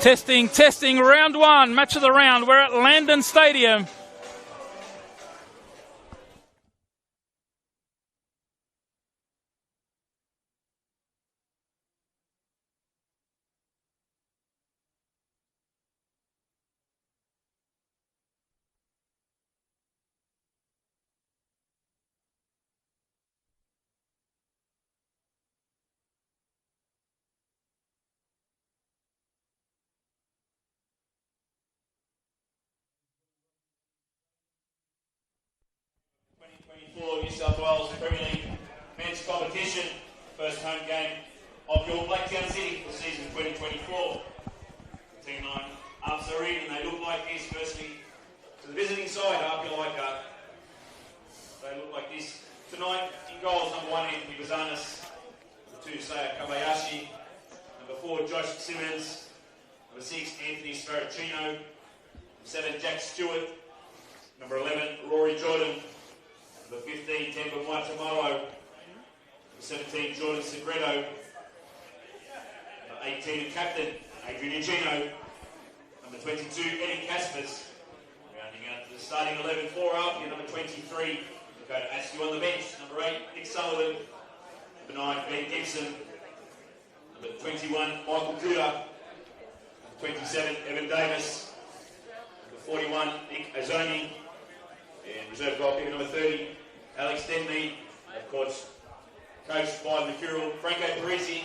Testing, round one, match of the round. We're at Landon Stadium. New South Wales Premier League men's competition, first home game of your Blacktown City for season 2024. Team 9 ups are in, and they look like this. Firstly, to the visiting side, APIA Leichhardt. They look like this tonight. In goals, number 1, Anthony Bazanis. Number 2, Saya Kabayashi. Number 4, Josh Simmons. Number 6, Anthony Sparacino. Number 7, Jack Stewart. Number 11, Rory Jordan. Number 15, Temba Waitamaro. Number 17, Jordan Segredo. Number 18, captain, Adrian Eugenio. Number 22, Eddie Caspers. Rounding out the starting 11 for Alpia. Number 23, Dakota Askew on the bench. Number 8, Nick Sullivan. Number 9, Ben Gibson. Number 21, Michael Cooter. Number 27, Evan Davis. Number 41, Nick Azoni. And reserve goalkeeper number 30, Alex Denmead, of course, coached by Mercurial Franco Parisi.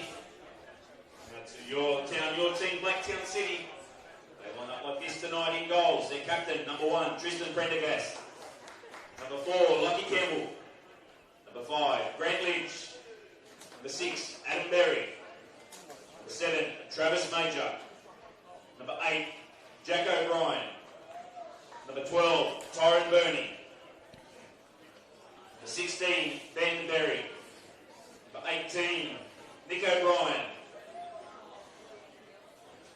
Now to your town, your team, Blacktown City. They line up like this tonight in goals. Their captain, number 1, Tristan Prendergast. Number 4, Lucky Campbell. Number 5, Grant Lynch. Number 6, Adam Berry. Number 7, Travis Major. Number 8, Jack O'Brien. Number 12, Tyron Burney. Number 16, Ben Berry. Number 18, Nick O'Brien.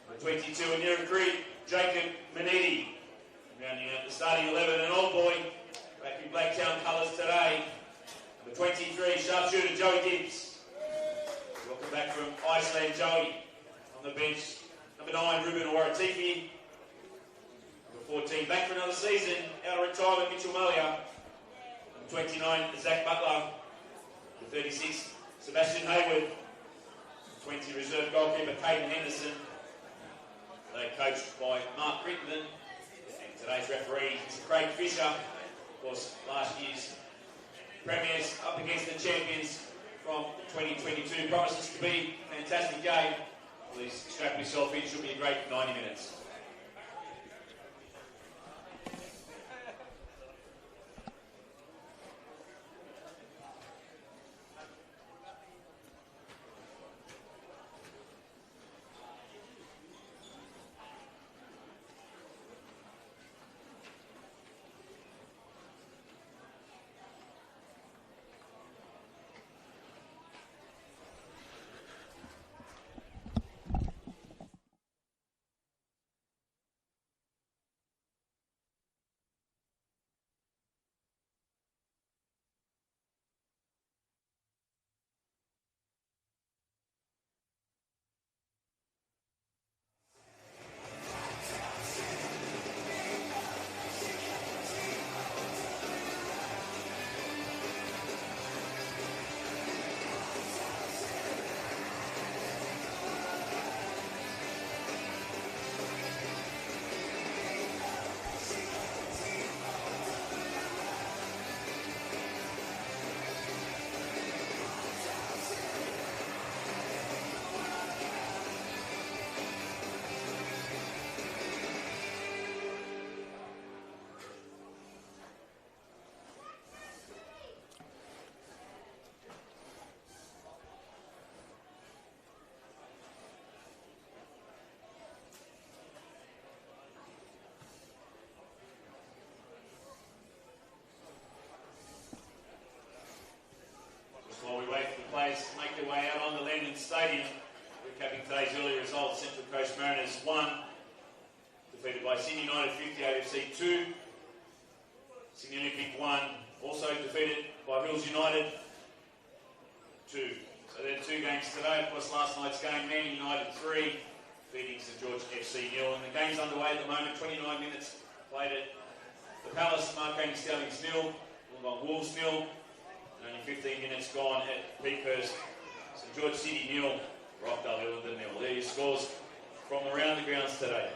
Number 22, in Near Creek, Jacob Manetti. Rounding out the starting 11, an old boy, back in Blacktown colours today. Number 23, sharpshooter Joey Gibbs. Welcome back from Iceland, Joey. On the bench, number 9, Ruben Waratifi. 14, back for another season, out of retirement, Mitchell Mullier. Number 29, Zach Butler. Number 36, Sebastian Hayward. Number 20, reserve goalkeeper, Caden Henderson. They're coached by Mark Crittenden. And today's referee is Craig Fisher. Of course, last year's premiers up against the champions from 2022. Promises to be a fantastic game. Please strap yourself in, should be a great 90 minutes. While we wait for the players to make their way out on the Landon Stadium, recapping today's early results, Central Coast Mariners 1, defeated by Sydney United 50 AFC 2. Sydney Olympic 1, also defeated by Hills United 2. So there are 2 games today. Of course, last night's game, Manly United 3, beating St George FC 0. And the game's underway at the moment, 29 minutes played at the Palace, Marconi Stellings 0, Wollongong Wolves 0, and only 15 minutes gone at Peakhurst, St George City 0, Rockdale Hillingdon 0. There are your scores from around the grounds today.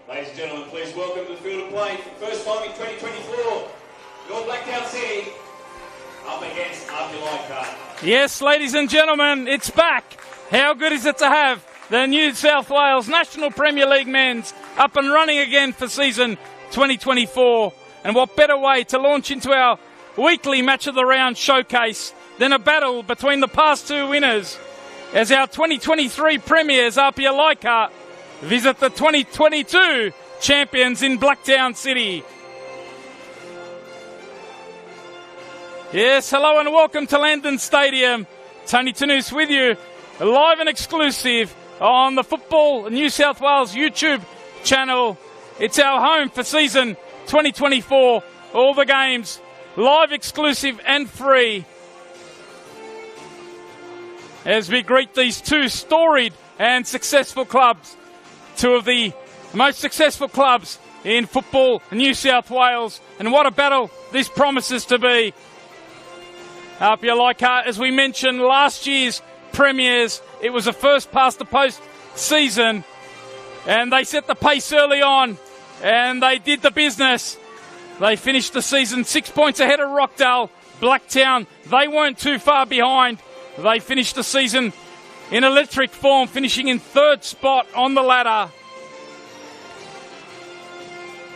Ladies and gentlemen, please welcome to the field of play for the first time in 2024, your Blacktown City up against APIA Leichhardt. Yes, ladies and gentlemen, it's back. How good is it to have the New South Wales National Premier League men's up and running again for season 2024? And what better way to launch into our weekly Match of the Round showcase than a battle between the past two winners, as our 2023 premiers, APIA Leichhardt, visit the 2022 champions in Blacktown City. Yes, hello and welcome to Landon Stadium. Tony Tanous with you, live and exclusive on the Football New South Wales YouTube channel. It's our home for season 2024. All the games live, exclusive and free, as we greet these two storied and successful clubs. Two of the most successful clubs in football New South Wales. And what a battle this promises to be. APIA Leichhardt, as we mentioned, last year's premiers. It was a first past the post season. And they set the pace early on. And they did the business. They finished the season 6 points ahead of Rockdale. Blacktown, they weren't too far behind. They finished the season in electric form, finishing in third spot on the ladder.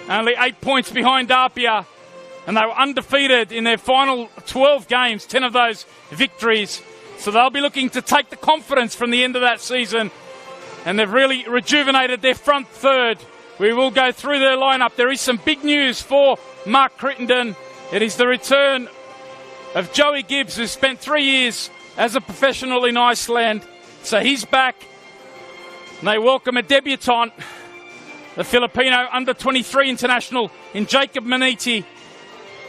Only 8 points behind APIA, and they were undefeated in their final 12 games, 10 of those victories. So they'll be looking to take the confidence from the end of that season, and they've really rejuvenated their front third. We will go through their lineup. There is some big news for Mark Crittenden. It is the return of Joey Gibbs, who spent 3 years as a professional in Iceland. So he's back. And they welcome a debutant, the Filipino under-23 international in Jacob Maniti,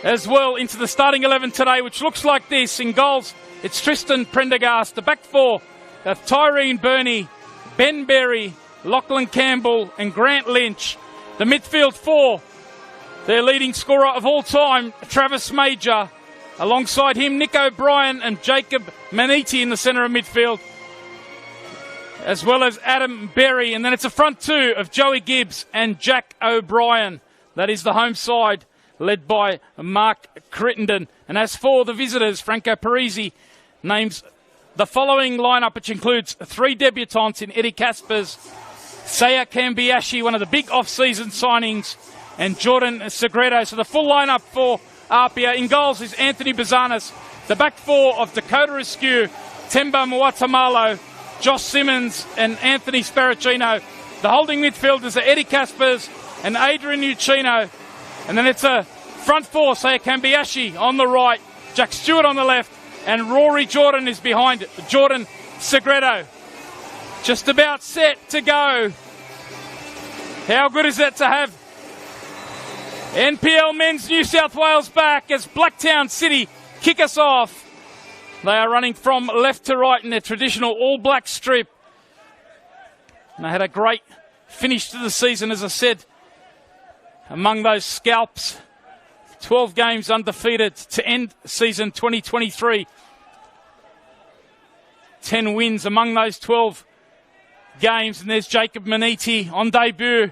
as well into the starting 11 today, which looks like this. In goals, it's Tristan Prendergast. The back four of Tyrene Burney, Ben Berry, Lachlan Campbell and Grant Lynch. The midfield four, their leading scorer of all time, Travis Major. Alongside him, Nick O'Brien and Jacob Maniti in the centre of midfield, as well as Adam Berry. And then it's a front two of Joey Gibbs and Jack O'Brien. That is the home side, led by Mark Crittenden. And as for the visitors, Franco Parisi names the following lineup, which includes 3 debutants in Eddie Caspers, Saya Kambiashi, one of the big off-season signings, and Jordan Segredo. So the full lineup for APIA. In goals is Anthony Bazanis. The back four of Dakota Askew, Temba Muatamalo, Josh Simmons and Anthony Sparacino. The holding midfielders are Eddie Caspers and Adrian Uccino. And then it's a front four, Saya Kambiashi on the right, Jack Stewart on the left, and Rory Jordan is behind Jordan Segredo. Just about set to go. How good is that to have NPL Men's New South Wales back as Blacktown City kick us off. They are running from left to right in their traditional all-black strip. And they had a great finish to the season, as I said. Among those scalps, 12 games undefeated to end season 2023. 10 wins among those 12 games. And there's Jacob Maniti on debut.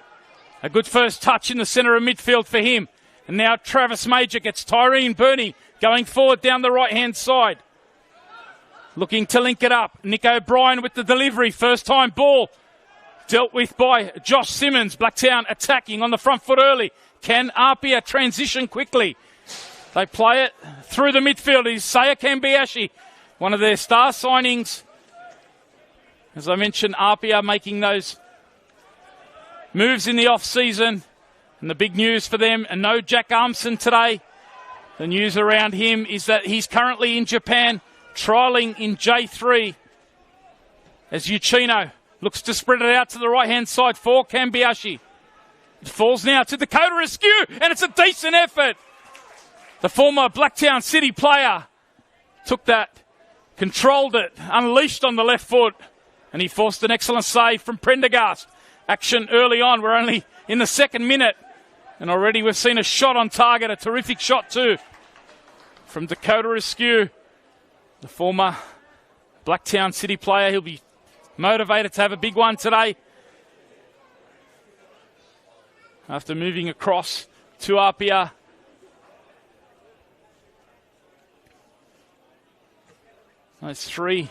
A good first touch in the centre of midfield for him. And now Travis Major gets Tyreen Burney going forward down the right-hand side. Looking to link it up. Nick O'Brien with the delivery. First time ball dealt with by Josh Simmons. Blacktown attacking on the front foot early. Can APIA transition quickly? They play it through the midfield. It's Saya Kambiashi, one of their star signings. As I mentioned, APIA making those moves in the off-season. And the big news for them, and no Jack Armson today. The news around him is that he's currently in Japan, trialling in J3. As Uchino looks to spread it out to the right-hand side for Kambiashi. It falls now to Dakota Askew, and it's a decent effort. The former Blacktown City player took that, controlled it, unleashed on the left foot, and he forced an excellent save from Prendergast. Action early on. We're only in the second minute, and already we've seen a shot on target, a terrific shot too, from Dakota Askew, the former Blacktown City player. He'll be motivated to have a big one today after moving across to APIA. Those three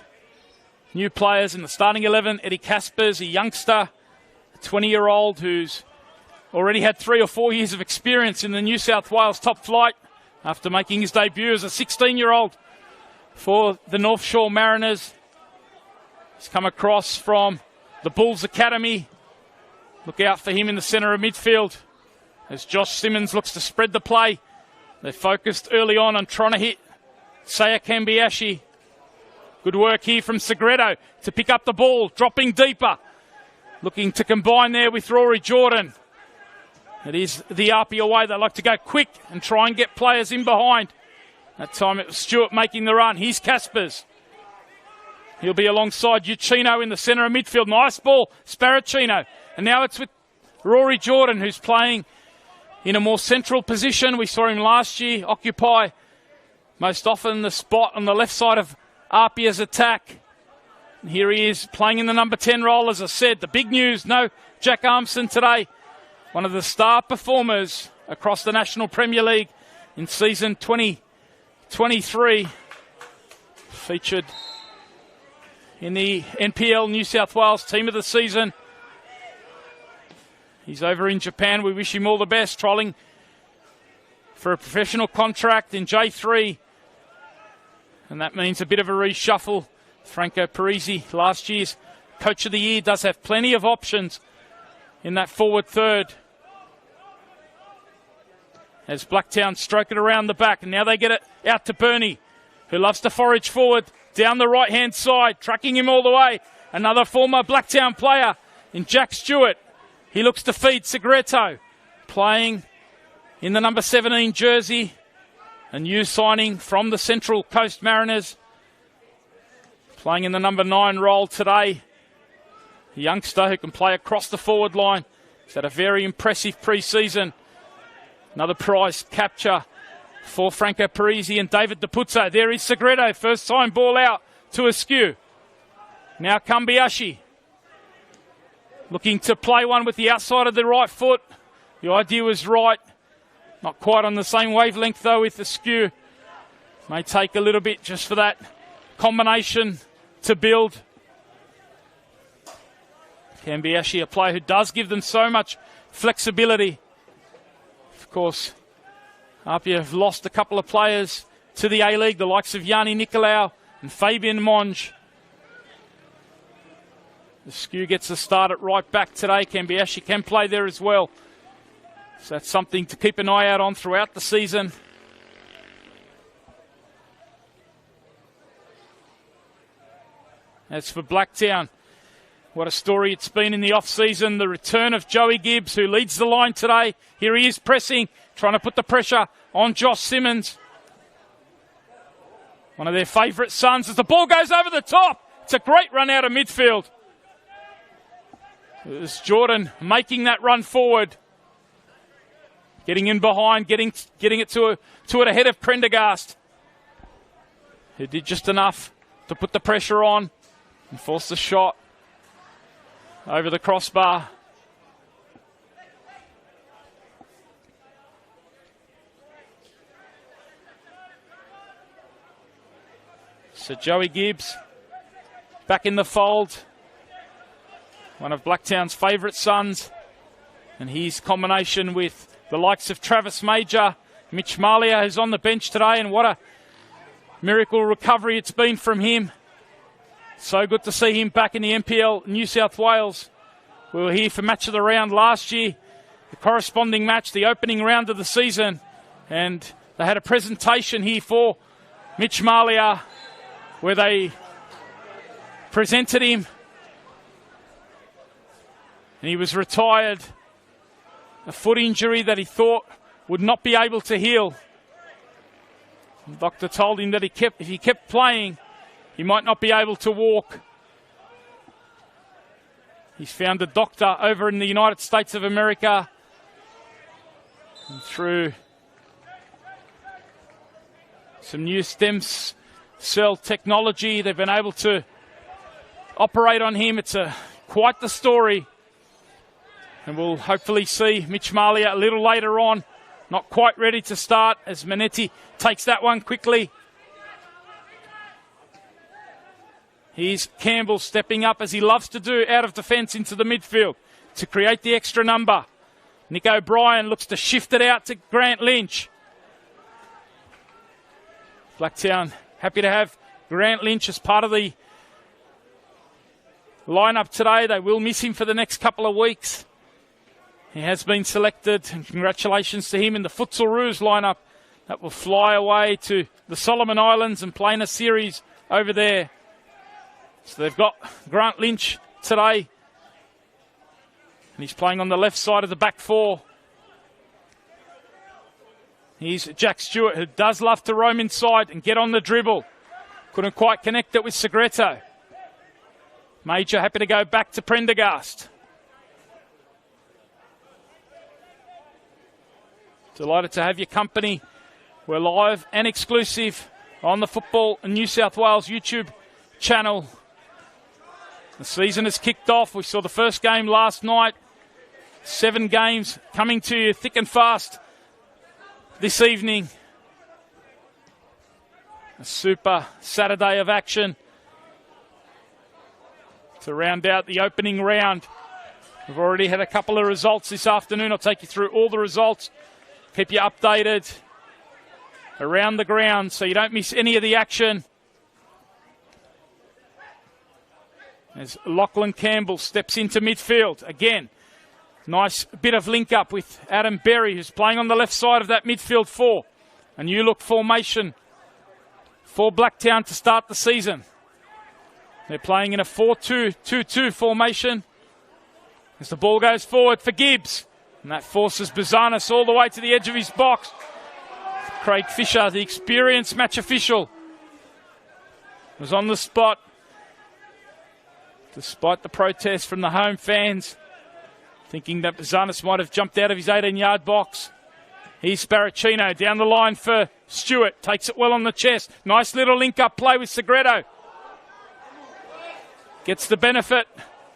new players in the starting 11. Eddie Caspers, a youngster, a 20-year-old who's already had 3 or 4 years of experience in the New South Wales top flight after making his debut as a 16-year-old for the North Shore Mariners. He's come across from the Bulls Academy. Look out for him in the centre of midfield as Josh Simmons looks to spread the play. They're focused early on trying to hit Saya Kambiashi. Good work here from Segredo to pick up the ball, dropping deeper. Looking to combine there with Rory Jordan. It is the APIA way. They like to go quick and try and get players in behind. That time it was Stewart making the run. Here's Caspers. He'll be alongside Uchino in the centre of midfield. Nice ball, Sparacino. And now it's with Rory Jordan, who's playing in a more central position. We saw him last year occupy most often the spot on the left side of APIA's attack. And here he is playing in the number 10 role, as I said. The big news, no Jack Armson today. One of the star performers across the National Premier League in season 2023. Featured in the NPL New South Wales Team of the Season. He's over in Japan. We wish him all the best, trialling for a professional contract in J3. And that means a bit of a reshuffle. Franco Parisi, last year's Coach of the Year, does have plenty of options in that forward third. As Blacktown stroke it around the back, and now they get it out to Burney, who loves to forage forward down the right-hand side, tracking him all the way. Another former Blacktown player in Jack Stewart. He looks to feed Segreto, playing in the number 17 jersey. A new signing from the Central Coast Mariners, playing in the number 9 role today. A youngster who can play across the forward line. He's had a very impressive pre-season. Another prize capture for Franco Parisi and David DePuzzo. There is Segredo, first time ball out to Askew. Now Kambiashi looking to play one with the outside of the right foot. The idea was right. Not quite on the same wavelength though with Askew. May take a little bit just for that combination to build. Kambiashi, a player who does give them so much flexibility. Of course, APIA have lost a couple of players to the A-League, the likes of Yanni Nicolau and Fabian Monge. Askew gets the start at right back today. Kambiashi can play there as well. So that's something to keep an eye out on throughout the season. As for Blacktown, what a story it's been in the off-season. The return of Joey Gibbs, who leads the line today. Here he is pressing, trying to put the pressure on Josh Simmons. One of their favourite sons as the ball goes over the top. It's a great run out of midfield. It's Jordan making that run forward. Getting in behind, getting it to it ahead of Prendergast, who did just enough to put the pressure on and force the shot over the crossbar. So Joey Gibbs back in the fold, one of Blacktown's favourite sons, and his combination with the likes of Travis Major, Mitch Malia, who's on the bench today, and what a miracle recovery it's been from him. So good to see him back in the NPL New South Wales. We were here for match of the round last year, the corresponding match, the opening round of the season, and they had a presentation here for Mitch Malia where they presented him, and he was retired. A foot injury that he thought would not be able to heal. The doctor told him that if he kept playing, he might not be able to walk. He's found a doctor over in the United States of America, and through some new stem cell technology, they've been able to operate on him. It's quite the story. And we'll hopefully see Mitch Malia a little later on. Not quite ready to start as Manetti takes that one quickly. Here's Campbell stepping up as he loves to do out of defence into the midfield to create the extra number. Nick O'Brien looks to shift it out to Grant Lynch. Blacktown happy to have Grant Lynch as part of the lineup today. They will miss him for the next couple of weeks. He has been selected, and congratulations to him in the Futsal Roos lineup that will fly away to the Solomon Islands and play in a series over there. So they've got Grant Lynch today, and he's playing on the left side of the back four. Here's Jack Stewart, who does love to roam inside and get on the dribble. Couldn't quite connect it with Segreto. Major happy to go back to Prendergast. Delighted to have your company. We're live and exclusive on the Football New South Wales YouTube channel. The season has kicked off. We saw the first game last night. 7 games coming to you thick and fast this evening. A super Saturday of action to round out the opening round. We've already had a couple of results this afternoon. I'll take you through all the results. Keep you updated around the ground so you don't miss any of the action. As Lachlan Campbell steps into midfield. Again, nice bit of link up with Adam Berry, who's playing on the left side of that midfield four. A new look formation for Blacktown to start the season. They're playing in a 4-2-2-2 formation as the ball goes forward for Gibbs. And that forces Bazanis all the way to the edge of his box. Craig Fisher, the experienced match official, was on the spot despite the protest from the home fans, thinking that Bazanis might have jumped out of his 18-yard box. Here's Sparacino down the line for Stewart. Takes it well on the chest. Nice little link-up play with Segreto. Gets the benefit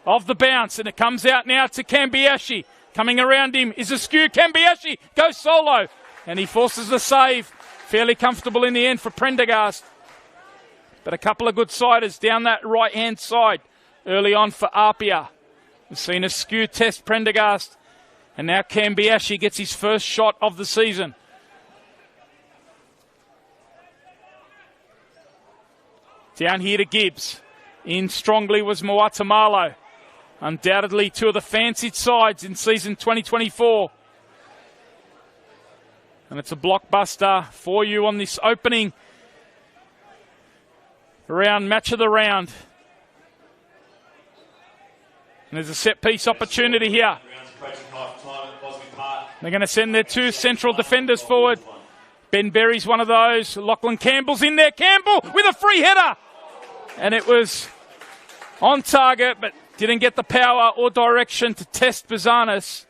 of the bounce, and it comes out now to Cambiashi. Coming around him is Askew. Cambiashi goes solo, and he forces the save. Fairly comfortable in the end for Prendergast. But a couple of good siders down that right-hand side early on for APIA. We've seen Askew test Prendergast, and now Cambiashi gets his first shot of the season. Down here to Gibbs. In strongly was Moatamalo. Undoubtedly two of the fancied sides in season 2024. And it's a blockbuster for you on this opening round, match of the round. And there's a set-piece opportunity here. They're going to send their 2 central defenders forward. Ben Berry's one of those. Lachlan Campbell's in there. Campbell with a free header. And it was on target, but didn't get the power or direction to test Bazanis.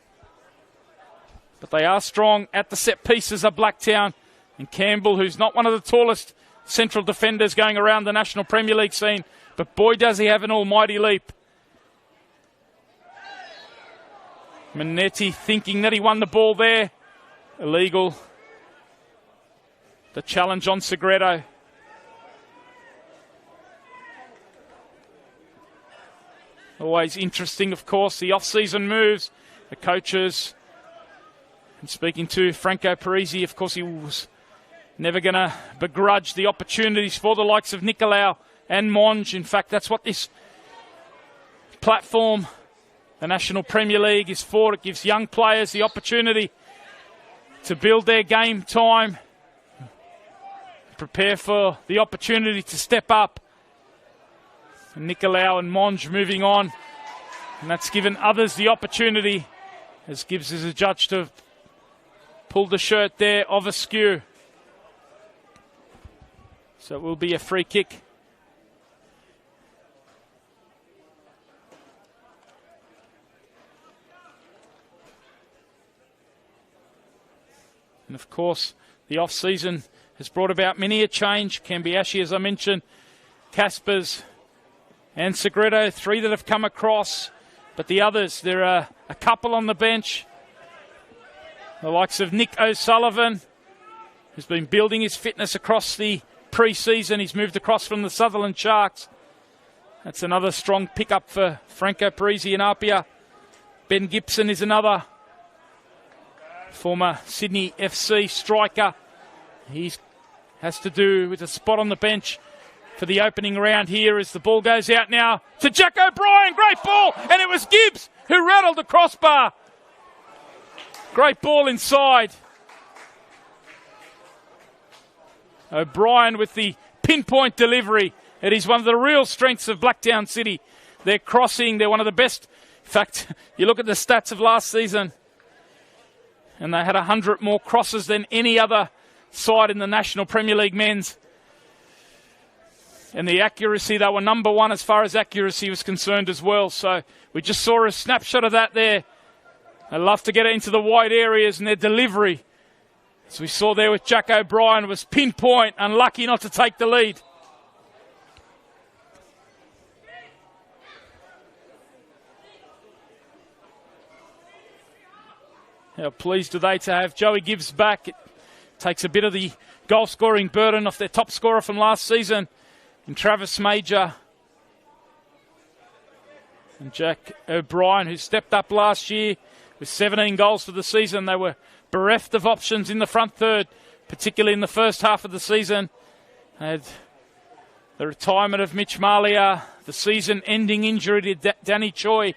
but they are strong at the set pieces of Blacktown. And Campbell, who's not one of the tallest central defenders going around the National Premier League scene, but boy does he have an almighty leap. Minetti thinking that he won the ball there. Illegal. The challenge on Segreto. Always interesting, of course, the off-season moves, the coaches. And speaking to Franco Parisi, of course, he was never going to begrudge the opportunities for the likes of Nicolau and Monge. In fact, that's what this platform, the National Premier League, is for. It gives young players the opportunity to build their game time, prepare for the opportunity to step up. And Nicolau and Monge moving on, and that's given others the opportunity, as Gibbs is adjudged to have pulled the shirt there of Askew. So it will be a free kick. And of course, the off-season has brought about many a change. Cambiashi, as I mentioned, Caspers and Segreto, 3 that have come across. But the others, there are a couple on the bench. The likes of Nick O'Sullivan, who's been building his fitness across the pre-season. He's moved across from the Sutherland Sharks. That's another strong pickup for Franco Parisi and APIA. Ben Gibson is another former Sydney FC striker. He has to do with a spot on the bench for the opening round here as the ball goes out now to Jack O'Brien. Great ball, and it was Gibbs who rattled the crossbar. Great ball inside. O'Brien with the pinpoint delivery. It is one of the real strengths of Blacktown City. They're crossing, they're one of the best. In fact, you look at the stats of last season, and they had 100 more crosses than any other side in the National Premier League men's. And the accuracy, they were number 1 as far as accuracy was concerned as well. So we just saw a snapshot of that there. They love to get it into the wide areas, and their delivery, as we saw there with Jack O'Brien, was pinpoint, unlucky not to take the lead. How pleased are they to have Joey Gibbs back. It takes a bit of the goal-scoring burden off their top scorer from last season in Travis Major. And Jack O'Brien, who stepped up last year with 17 goals for the season. They were bereft of options in the front third, particularly in the first half of the season. They had the retirement of Mitch Malia, the season-ending injury to Danny Choi.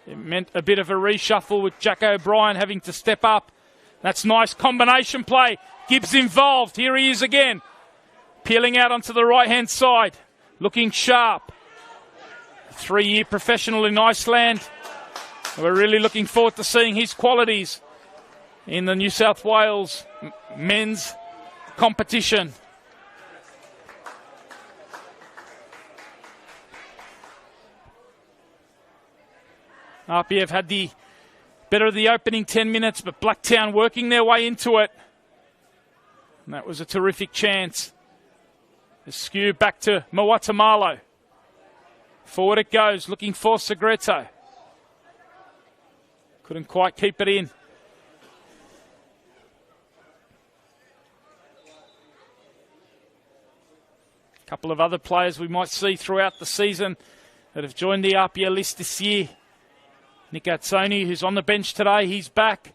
It meant a bit of a reshuffle with Jack O'Brien having to step up. That's nice combination play. Gibbs involved. Here he is again. Peeling out onto the right-hand side. Looking sharp. 3-year professional in Iceland. We're really looking forward to seeing his qualities in the New South Wales men's competition. APIA have had the better of the opening 10 minutes, but Blacktown working their way into it. And that was a terrific chance. Askew back to Mawatamalo. Forward it goes, looking for Segreto. Couldn't quite keep it in. A couple of other players we might see throughout the season that have joined the APIA list this year. Nick Atzoni, who's on the bench today, he's back.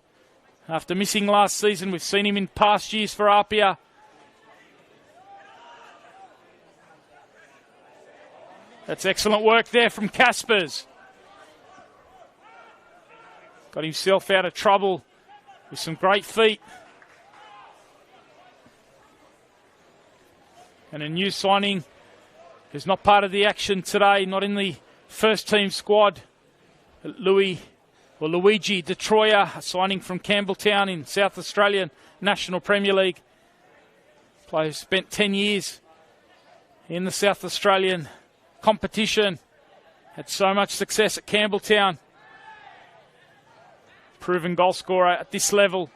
After missing last season, we've seen him in past years for APIA. That's excellent work there from Caspers. Got himself out of trouble with some great feet. And a new signing who's not part of the action today, not in the first team squad. Luigi DeTroyer, signing from Campbelltown in South Australian National Premier League. Player spent 10 years in the South Australian competition. Had so much success at Campbelltown. Proven goal scorer at this level.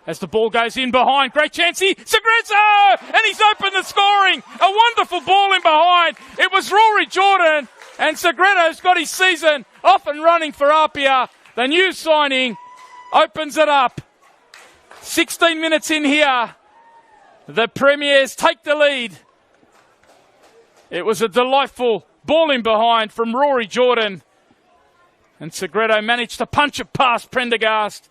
As the ball goes in behind, great chance here, Segreto! And he's opened the scoring. A wonderful ball in behind. It was Rory Jordan, and Segreto's got his season off and running for APIA. The new signing opens it up. 16 minutes in here. The Premiers take the lead. It was a delightful ball in behind from Rory Jordan. And Segreto managed to punch it past Prendergast.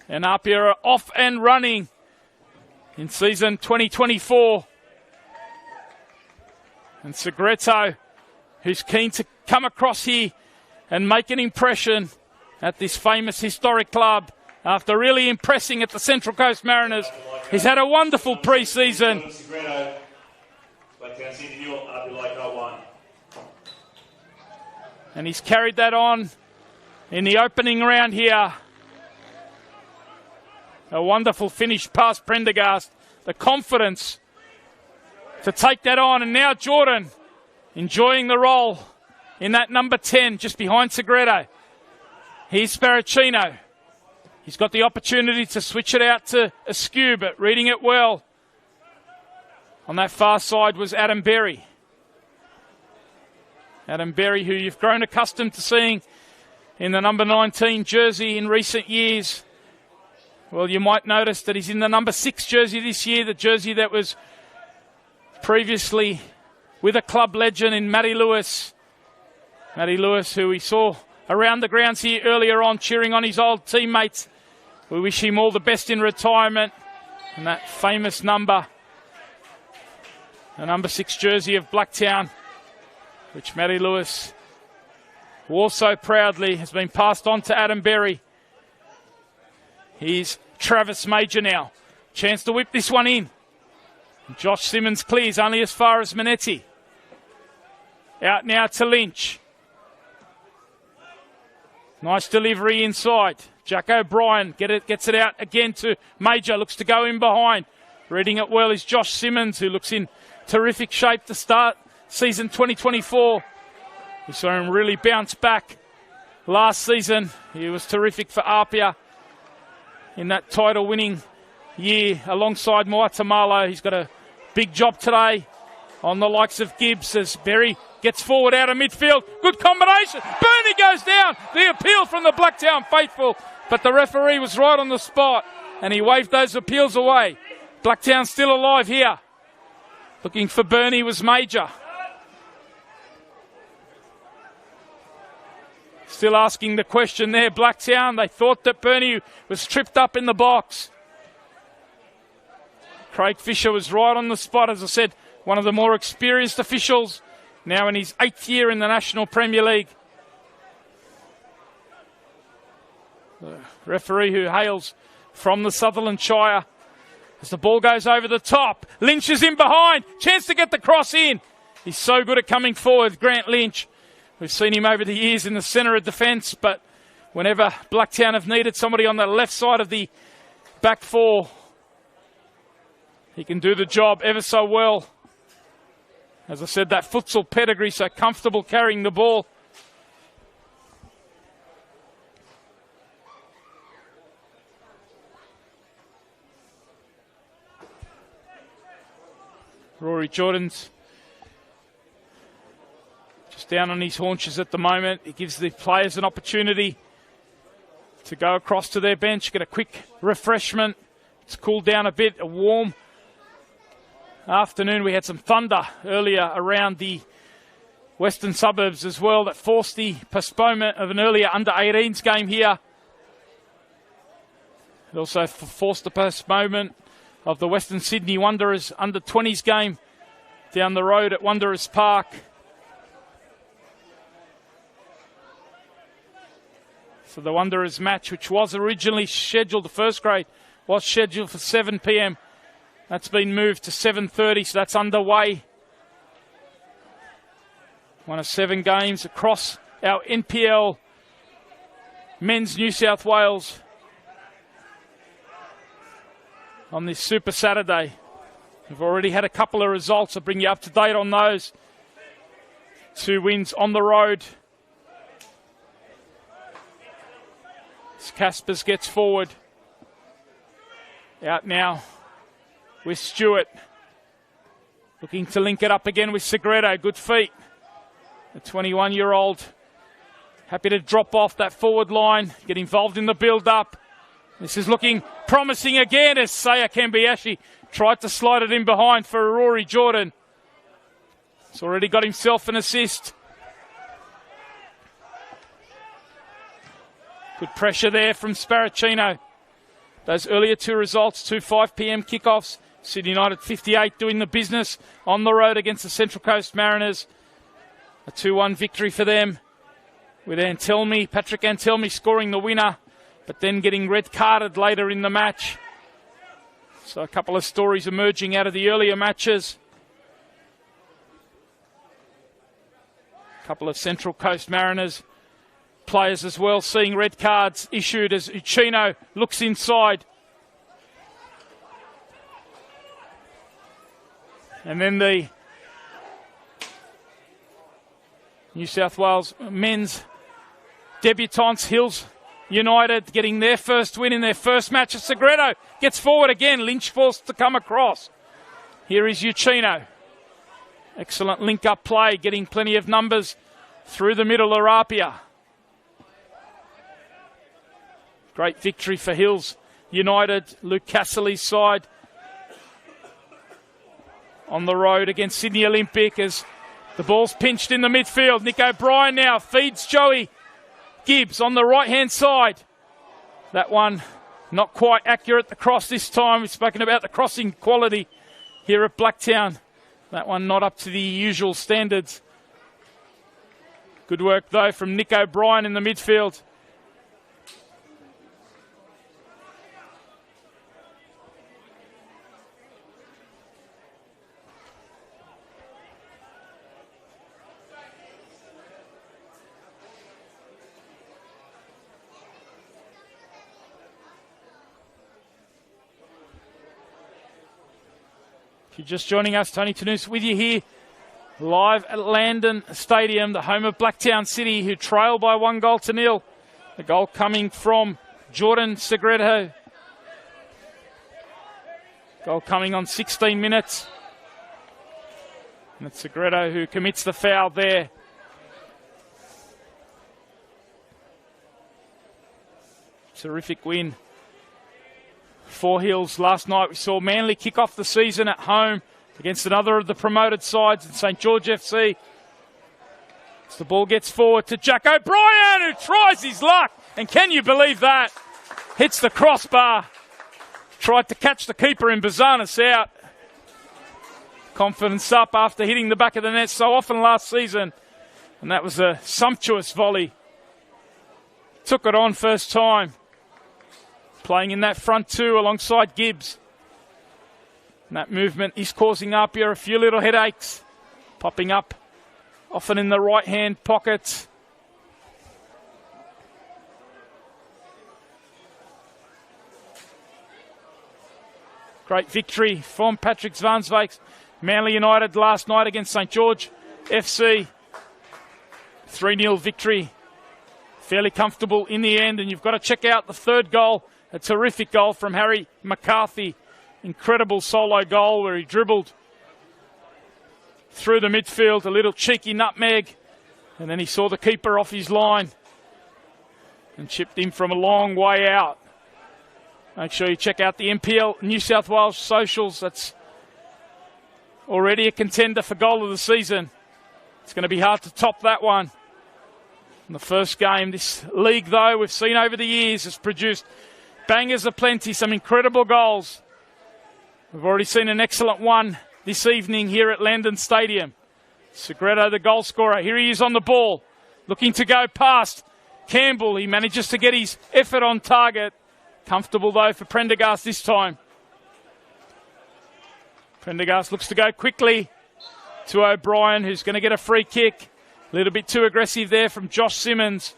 And APIA are off and running in season 2024. And Segreto, who's keen to come across here and make an impression at this famous historic club after really impressing at the Central Coast Mariners. He's had a wonderful pre-season. And he's carried that on in the opening round here. A wonderful finish past Prendergast. The confidence to take that on. And now Jordan enjoying the role in that number 10 just behind Segreto. Here's Sparacino. He's got the opportunity to switch it out to Askew, but reading it well. On that far side was Adam Berry. Adam Berry, who you've grown accustomed to seeing in the number 19 jersey in recent years. Well, you might notice that he's in the number 6 jersey this year, the jersey that was previously with a club legend in Matty Lewis. Matty Lewis, who we saw around the grounds here earlier on, cheering on his old teammates. We wish him all the best in retirement. And that famous number, the number 6 jersey of Blacktown, which Matty Lewis wore so proudly, has been passed on to Adam Berry. Here's Travis Major now. Chance to whip this one in. Josh Simmons clears only as far as Manetti. Out now to Lynch. Nice delivery inside. Jack O'Brien gets it out again to Major. Looks to go in behind. Reading it well is Josh Simmons, who looks in terrific shape to start season 2024. We saw him really bounce back last season. He was terrific for APIA in that title-winning year alongside Moatamalo. He's got a big job today on the likes of Gibbs as Berry gets forward out of midfield. Good combination. Bernie goes down. The appeal from the Blacktown faithful, but the referee was right on the spot and he waved those appeals away. Blacktown still alive here. Looking for Bernie was Major. Still asking the question there, Blacktown. They thought that Bernie was tripped up in the box. Craig Fisher was right on the spot, as I said, one of the more experienced officials, now in his 8th year in the National Premier League. The referee who hails from the Sutherland Shire. As the ball goes over the top, Lynch is in behind. Chance to get the cross in. He's so good at coming forward, Grant Lynch. We've seen him over the years in the centre of defence, but whenever Blacktown have needed somebody on the left side of the back four, he can do the job ever so well. As I said, that futsal pedigree, so comfortable carrying the ball. Rory Jordan's just down on his haunches at the moment. He gives the players an opportunity to go across to their bench, get a quick refreshment. It's cooled down a bit, a warm afternoon. We had some thunder earlier around the western suburbs as well that forced the postponement of an earlier under-18s game here. It also forced the postponement of the Western Sydney Wanderers under-20s game down the road at Wanderers Park. So the Wanderers match, which was originally scheduled, the first grade was scheduled for 7 p.m. That's been moved to 7:30, so that's underway. One of 7 games across our NPL Men's New South Wales on this Super Saturday. We've already had a couple of results. I'll bring you up to date on those. 2 wins on the road. As Caspers gets forward. Out now with Stewart. Looking to link it up again with Segredo. Good feet. The 21-year-old happy to drop off that forward line, get involved in the build-up. This is looking promising again as Saya Kambiashi tried to slide it in behind for Rory Jordan. He's already got himself an assist. Good pressure there from Sparacino. Those earlier 2 results, 2 5 p.m. kickoffs. Sydney United 58 doing the business on the road against the Central Coast Mariners. A 2-1 victory for them with Patrick Antelmi scoring the winner, but then getting red carded later in the match. So a couple of stories emerging out of the earlier matches. A couple of Central Coast Mariners players as well seeing red cards issued as Uchino looks inside. And then the New South Wales men's debutants, Hills United, getting their first win in their first match. Segredo gets forward again. Lynch forced to come across. Here is Uchino. Excellent link-up play, getting plenty of numbers through the middle of APIA. Great victory for Hills United. Luke Cassily's side on the road against Sydney Olympic as the ball's pinched in the midfield. Nick O'Brien now feeds Joey Gibbs on the right-hand side. That one not quite accurate, the cross this time. We've spoken about the crossing quality here at Blacktown. That one not up to the usual standards. Good work, though, from Nick O'Brien in the midfield. If you're just joining us, Tony Tanous with you here, live at Landon Stadium, the home of Blacktown City, who trail by 1-0. The goal coming from Jordan Segredo. Goal coming on 16 minutes. And it's Segredo who commits the foul there. Terrific win for Hills. Last night we saw Manly kick off the season at home against another of the promoted sides in St George FC. As the ball gets forward to Jack O'Brien, who tries his luck. And can you believe that? Hits the crossbar. Tried to catch the keeper in Bazanis out. Confidence up after hitting the back of the net so often last season. And that was a sumptuous volley. Took it on first time. Playing in that front 2 alongside Gibbs. And that movement is causing APIA a few little headaches. Popping up often in the right-hand pocket. Great victory from Patrick Zvansvakes. Manly United last night against St George FC. 3-0 victory. Fairly comfortable in the end. And you've got to check out the third goal. A terrific goal from Harry McCarthy. Incredible solo goal where he dribbled through the midfield. A little cheeky nutmeg. And then he saw the keeper off his line and chipped him from a long way out. Make sure you check out the NPL New South Wales socials. That's already a contender for goal of the season. It's going to be hard to top that one. In the first game, this league, though, we've seen over the years, has produced bangers aplenty, some incredible goals. We've already seen an excellent one this evening here at Landon Stadium. Segredo, the goal scorer. Here he is on the ball, looking to go past Campbell. He manages to get his effort on target. Comfortable, though, for Prendergast this time. Prendergast looks to go quickly to O'Brien, who's going to get a free kick. A little bit too aggressive there from Josh Simmons.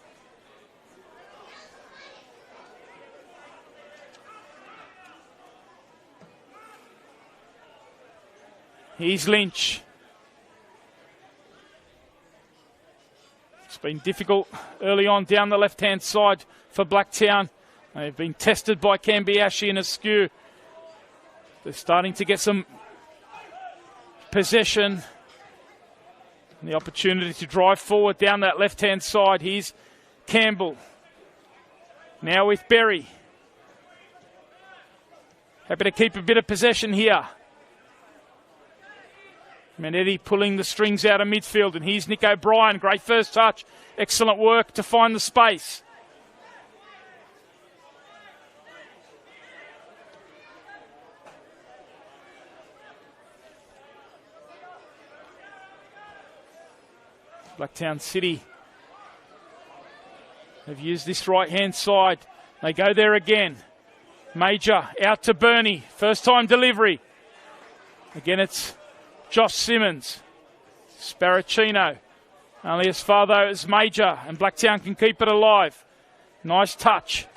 Here's Lynch. It's been difficult early on down the left-hand side for Blacktown. They've been tested by Cambiashi and Askew. They're starting to get some possession and the opportunity to drive forward down that left-hand side. Here's Campbell. Now with Berry. Happy to keep a bit of possession here. Manetti pulling the strings out of midfield, and here's Nick O'Brien. Great first touch. Excellent work to find the space. Blacktown City have used this right-hand side. They go there again. Major out to Bernie. First time delivery. Again, it's Josh Simmons. Sparacino. Only as far though as Major, and Blacktown can keep it alive. Nice touch.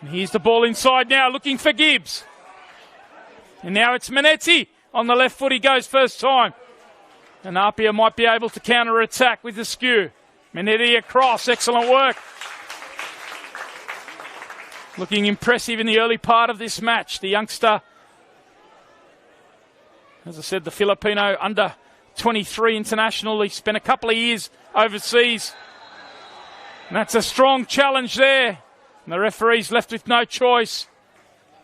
And here's the ball inside now, looking for Gibbs. And now it's Manetti. On the left foot he goes first time. And APIA might be able to counter-attack with the skew. Manetti across, excellent work. Looking impressive in the early part of this match. The youngster, as I said, the Filipino under 23 international. He spent a couple of years overseas. And that's a strong challenge there. And the referee's left with no choice.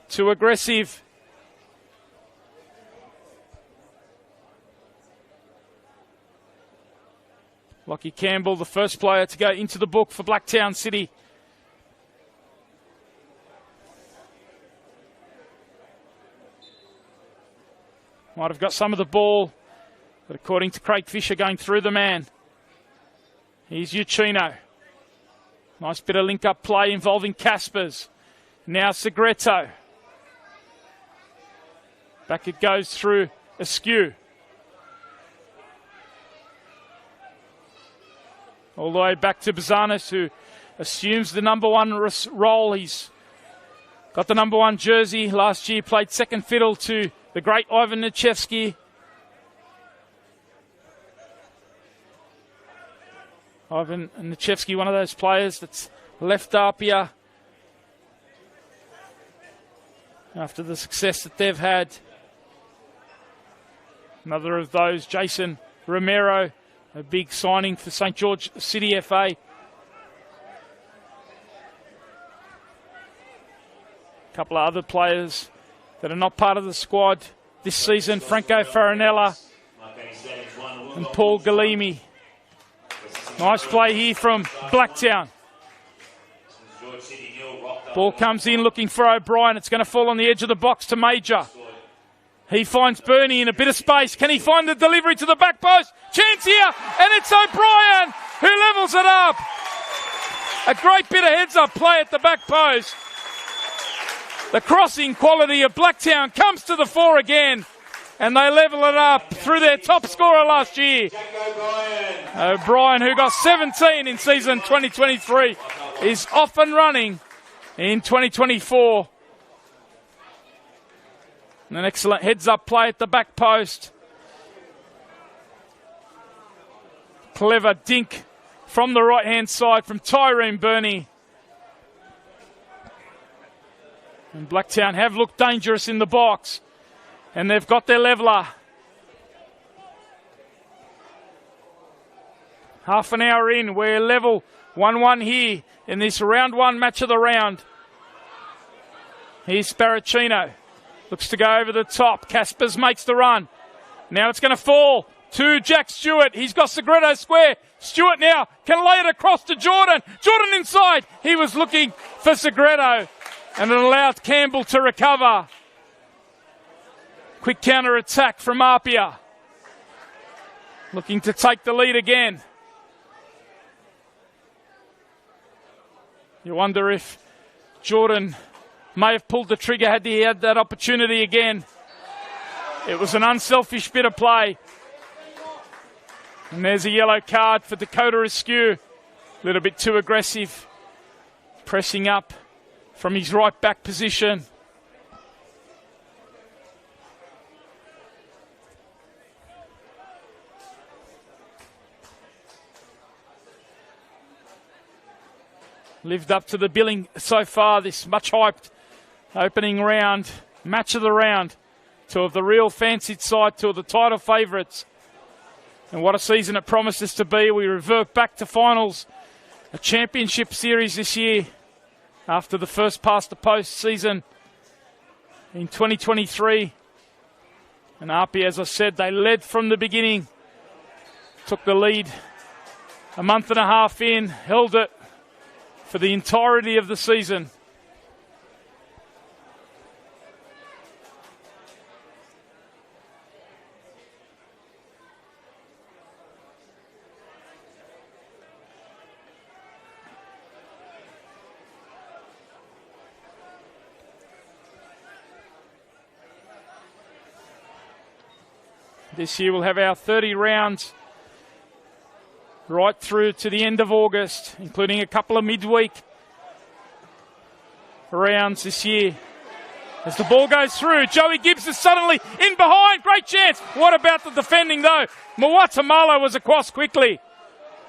Too aggressive. Lockie Campbell, the first player to go into the book for Blacktown City. Might have got some of the ball, but according to Craig Fisher, going through the man. Here's Uccino. Nice bit of link-up play involving Caspers. Now Segreto. Back it goes through Askew. All the way back to Bazanis, who assumes the number one role. He's got the number one jersey. Last year played second fiddle to the great Ivan Nichevsky. Ivan Nichevsky, one of those players that's left APIA after the success that they've had. Another of those, Jason Romero, a big signing for St. George City FA. A couple of other players that are not part of the squad this season, Franco Farinella and Paul Galimi. Nice play here from Blacktown. Ball comes in looking for O'Brien. It's going to fall on the edge of the box to Major. He finds Bernie in a bit of space. Can he find the delivery to the back post? Chance here, and it's O'Brien who levels it up. A great bit of heads-up play at the back post. The crossing quality of Blacktown comes to the fore again, and they level it up through their top scorer last year. O'Brien, who got 17 in season 2023, is off and running in 2024. And an excellent heads-up play at the back post. Clever dink from the right-hand side from Tyrone Burney. And Blacktown have looked dangerous in the box. And they've got their leveller. Half an hour in, we're level 1-1 here in this round one match of the round. Here's Sparacino. Looks to go over the top. Caspers makes the run. Now it's going to fall to Jack Stewart. He's got Segreto square. Stewart now can lay it across to Jordan. Jordan inside. He was looking for Segreto, and it allowed Campbell to recover. Quick counter attack from APIA. Looking to take the lead again. You wonder if Jordan may have pulled the trigger had he had that opportunity again. It was an unselfish bit of play. And there's a yellow card for Dakota Askew. A little bit too aggressive. Pressing up from his right back position. lived up to the billing so far, this much hyped opening round, match of the round. Two of the real fancied side, two of the title favourites. And what a season it promises to be. We revert back to finals, a championship series this year after the first past the post season in 2023. And APIA, as I said, they led from the beginning, took the lead a month and a half in, held it for the entirety of the season. This year we'll have our 30 rounds right through to the end of August, including a couple of midweek rounds this year. As the ball goes through, Joey Gibbs is suddenly in behind. Great chance. What about the defending, though? Mwatamalo was across quickly.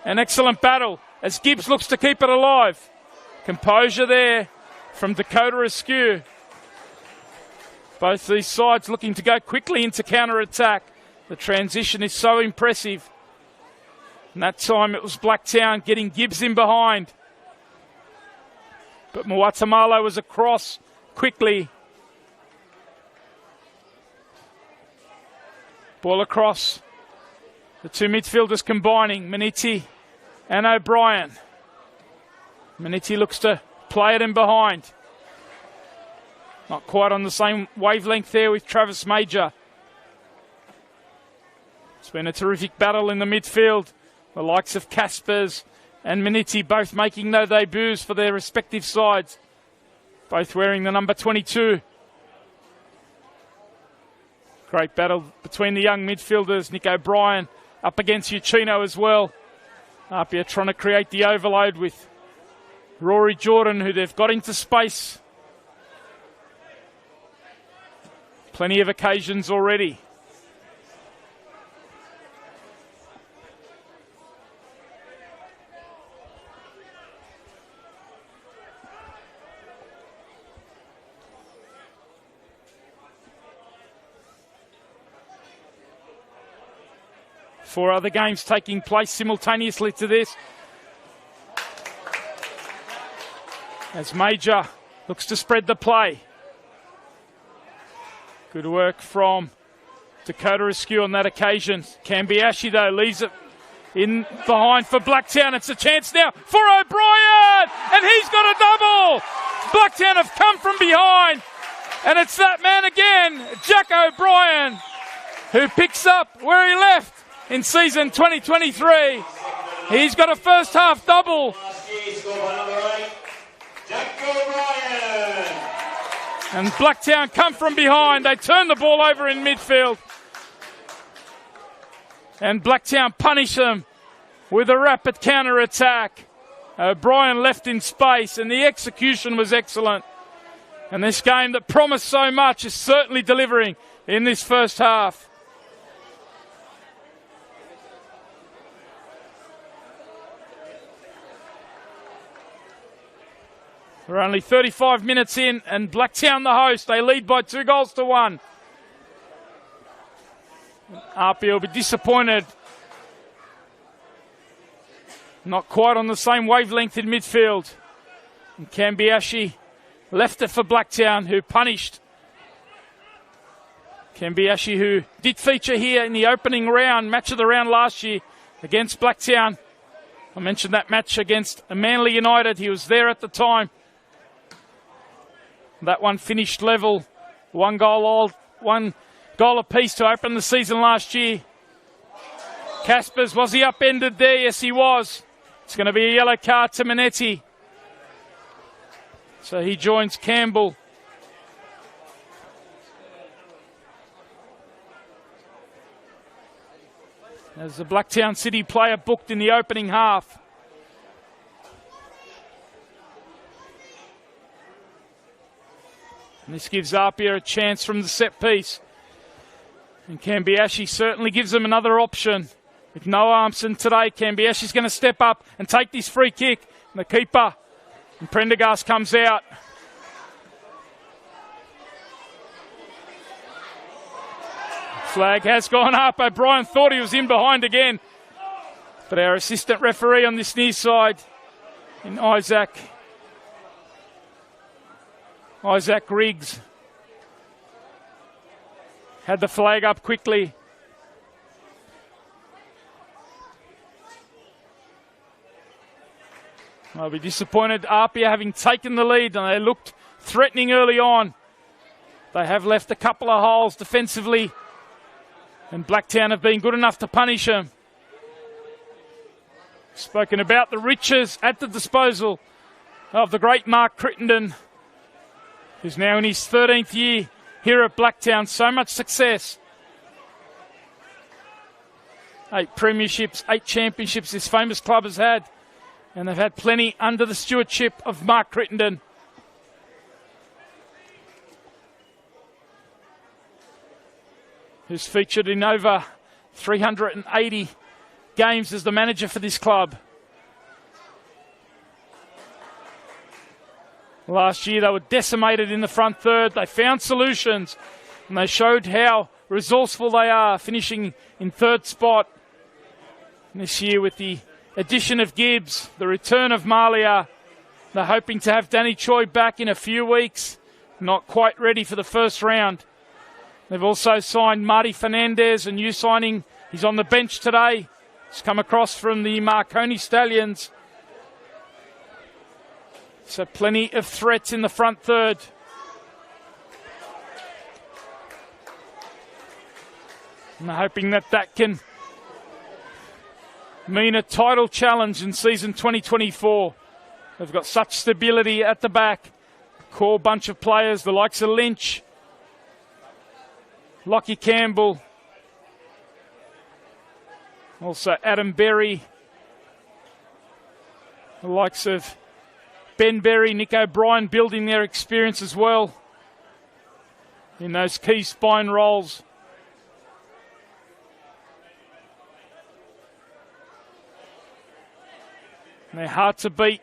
An excellent battle as Gibbs looks to keep it alive. Composure there from Dakota Askew. Both these sides looking to go quickly into counter-attack. The transition is so impressive. And that time it was Blacktown getting Gibbs in behind. But Mwatamalo was across quickly. Ball across. The two midfielders combining, Maniti and O'Brien. Maniti looks to play it in behind. Not quite on the same wavelength there with Travis Major. It's been a terrific battle in the midfield. The likes of Caspers and Maniti both making their debuts for their respective sides. Both wearing the number 22. Great battle between the young midfielders. Nick O'Brien up against Uchino as well. APIA trying to create the overload with Rory Jordan, who they've got into space. Plenty of occasions already. Four other games taking place simultaneously to this. As Major looks to spread the play. Good work from Dakota Askew on that occasion. Kambiashi, though, leaves it in behind for Blacktown. It's a chance now for O'Brien! And he's got a double! Blacktown have come from behind. And it's that man again, Jack O'Brien, who picks up where he left in season 2023. He's got a first half double. And Blacktown come from behind. They turn the ball over in midfield. And Blacktown punish them with a rapid counter-attack. O'Brien left in space and the execution was excellent. And this game that promised so much is certainly delivering in this first half. We're only 35 minutes in and Blacktown the host. They lead by 2-1. APIA will be disappointed. Not quite on the same wavelength in midfield. And Kambiashi left it for Blacktown, who punished. Kambiashi, who did feature here in the opening round, match of the round last year against Blacktown. I mentioned that match against Manly United. He was there at the time. That one finished level, one goal apiece to open the season last year. Caspers, was he upended there? Yes, he was. It's going to be a yellow card to Manetti. So he joins Campbell. As the Blacktown City player booked in the opening half. And this gives APIA a chance from the set piece. And Kambiashi certainly gives them another option. With no Armson today, Kambiashi's going to step up and take this free kick. And the keeper And Prendergast comes out. Flag has gone up. O'Brien thought he was in behind again. But our assistant referee on this near side, in Isaac Riggs, had the flag up quickly. I'll be disappointed. APIA having taken the lead, and they looked threatening early on. They have left a couple of holes defensively, and Blacktown have been good enough to punish them. Spoken about the riches at the disposal of the great Mark Crittenden, who's now in his 13th year here at Blacktown. So much success. 8 premierships, 8 championships this famous club has had. And they've had plenty under the stewardship of Mark Crittenden. Who's featured in over 380 games as the manager for this club. Last year they were decimated in the front third. They found solutions and they showed how resourceful they are, finishing in 3rd spot. And this year with the addition of Gibbs, the return of Malia, they're hoping to have Danny Choi back in a few weeks. Not quite ready for the first round. They've also signed Marty Fernandez, a new signing. He's on the bench today. He's come across from the Marconi Stallions. So plenty of threats in the front third. And they're hoping that that can mean a title challenge in season 2024. They've got such stability at the back. Core bunch of players, the likes of Lynch, Lockie Campbell, also Adam Berry, the likes of Ben Berry, Nick O'Brien building their experience as well in those key spine roles. And they're hard to beat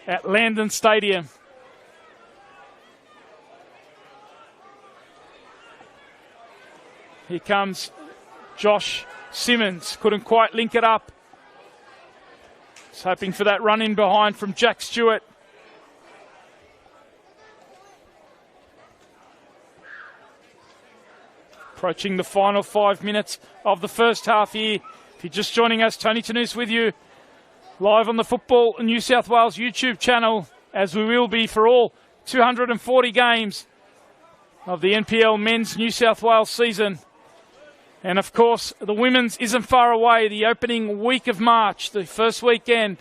at Landon Stadium. Here comes Josh Simmons. Couldn't quite link it up. He's hoping for that run in behind from Jack Stewart. Approaching the final 5 minutes of the first half here. If you're just joining us, Tony Tanous with you. Live on the Football New South Wales YouTube channel, as we will be for all 240 games of the NPL Men's New South Wales season. And of course, the women's isn't far away, the opening week of March, the first weekend.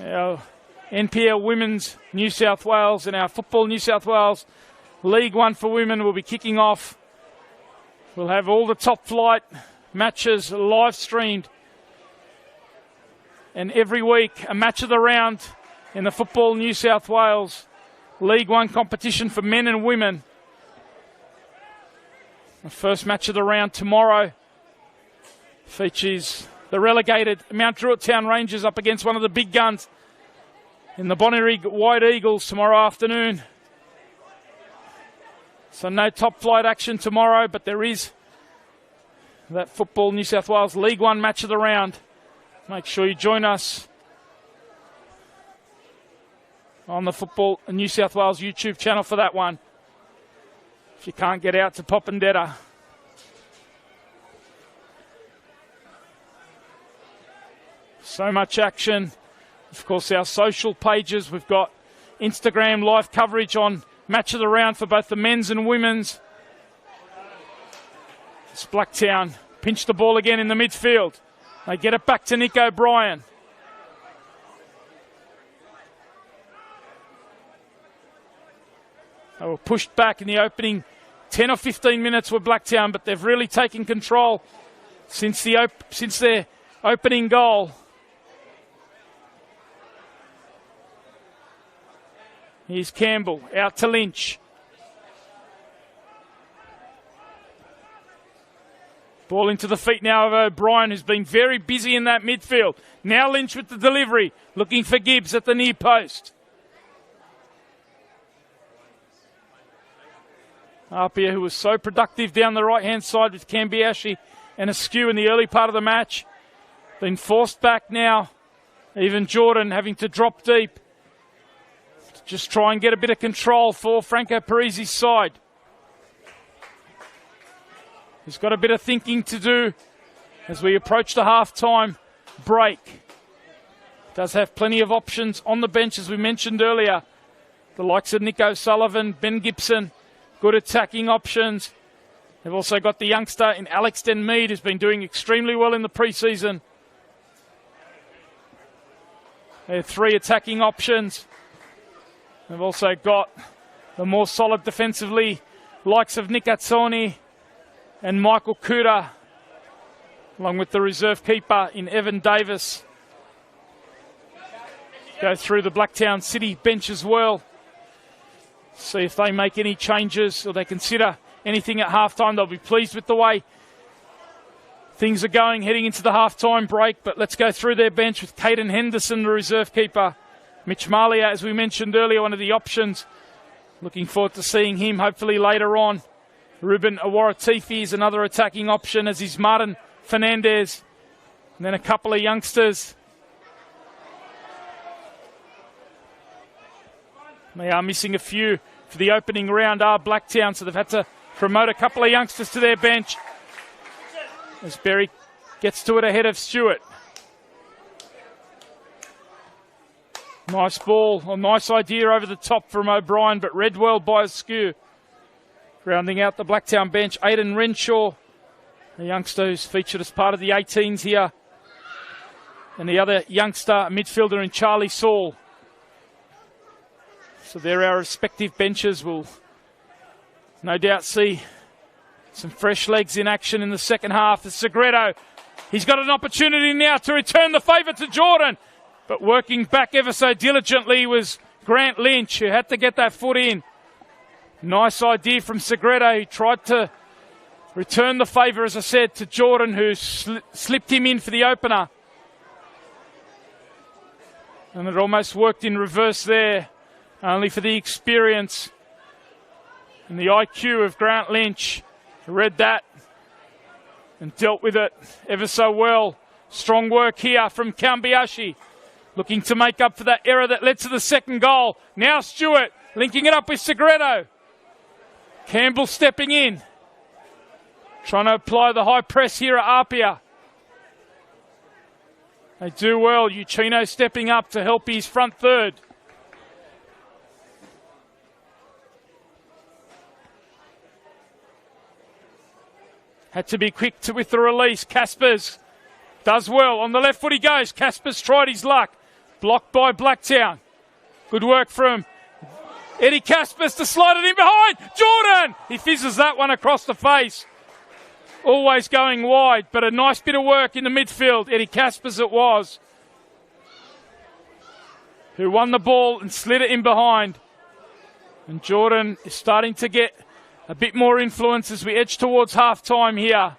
Our NPL Women's New South Wales and our Football New South Wales League One for Women will be kicking off. We'll have all the top flight matches live streamed. And every week, a match of the round in the Football New South Wales League One competition for men and women. The first match of the round tomorrow features the relegated Mount Druitt Town Rangers up against one of the big guns in the Bonnyrigg White Eagles tomorrow afternoon. So no top flight action tomorrow, but there is that Football New South Wales League One match of the round. Make sure you join us on the Football New South Wales YouTube channel for that one, if you can't get out to Popondetta. So much action. Of course, our social pages, we've got Instagram live coverage on match of the round for both the men's and women's. It's Blacktown pinch the ball again in the midfield. They get it back to Nick O'Brien. They were pushed back in the opening 10 or 15 minutes with Blacktown, but they've really taken control since their opening goal. Here's Campbell, out to Lynch. Ball into the feet now of O'Brien, who's been very busy in that midfield. Now Lynch with the delivery, looking for Gibbs at the near post. APIA, who was so productive down the right-hand side with Cambiashi and Askew in the early part of the match, been forced back now. Even Jordan having to drop deep to just try and get a bit of control for Franco Parisi's side. He's got a bit of thinking to do as we approach the half-time break. Does have plenty of options on the bench, as we mentioned earlier. The likes of Nick O'Sullivan, Ben Gibson, good attacking options. They've also got the youngster in Alex Denmead, who's been doing extremely well in the pre-season. They're 3 attacking options. They've also got the more solid defensively likes of Nick Azzoni and Michael Kuda, along with the reserve keeper in Evan Davis. Go through the Blacktown City bench as well. See if they make any changes or they consider anything at halftime. They'll be pleased with the way things are going heading into the halftime break. But let's go through their bench with Caden Henderson, the reserve keeper. Mitch Malia, as we mentioned earlier, one of the options. Looking forward to seeing him hopefully later on. Ruben Awaratifi is another attacking option, as is Martin Fernandez. And then a couple of youngsters. They are missing a few for the opening round, are Blacktown, so they've had to promote a couple of youngsters to their bench as Berry gets to it ahead of Stewart. Nice ball, or nice idea over the top from O'Brien, but read well by Askew. Rounding out the Blacktown bench, Aidan Renshaw, a youngster who's featured as part of the 18s here. And the other youngster, midfielder in Charlie Saul. So there our respective benches will no doubt see some fresh legs in action in the second half. The Segredo, he's got an opportunity now to return the favour to Jordan. But working back ever so diligently was Grant Lynch, who had to get that foot in. Nice idea from Segredo, who tried to return the favour, as I said, to Jordan, who slipped him in for the opener. And it almost worked in reverse there, only for the experience and the IQ of Grant Lynch, who read that and dealt with it ever so well. Strong work here from Cambiashi, looking to make up for that error that led to the second goal. Now Stewart linking it up with Segredo. Campbell stepping in, trying to apply the high press here at APIA. They do well. Uchino stepping up to help his front third. Had to be quick with the release. Caspers does well. On the left foot he goes. Caspers tried his luck. Blocked by Blacktown. Good work from Eddie Caspers to slide it in behind. Jordan! He fizzes that one across the face. Always going wide, but a nice bit of work in the midfield. Eddie Caspers it was, who won the ball and slid it in behind. And Jordan is starting to get a bit more influence as we edge towards half-time here.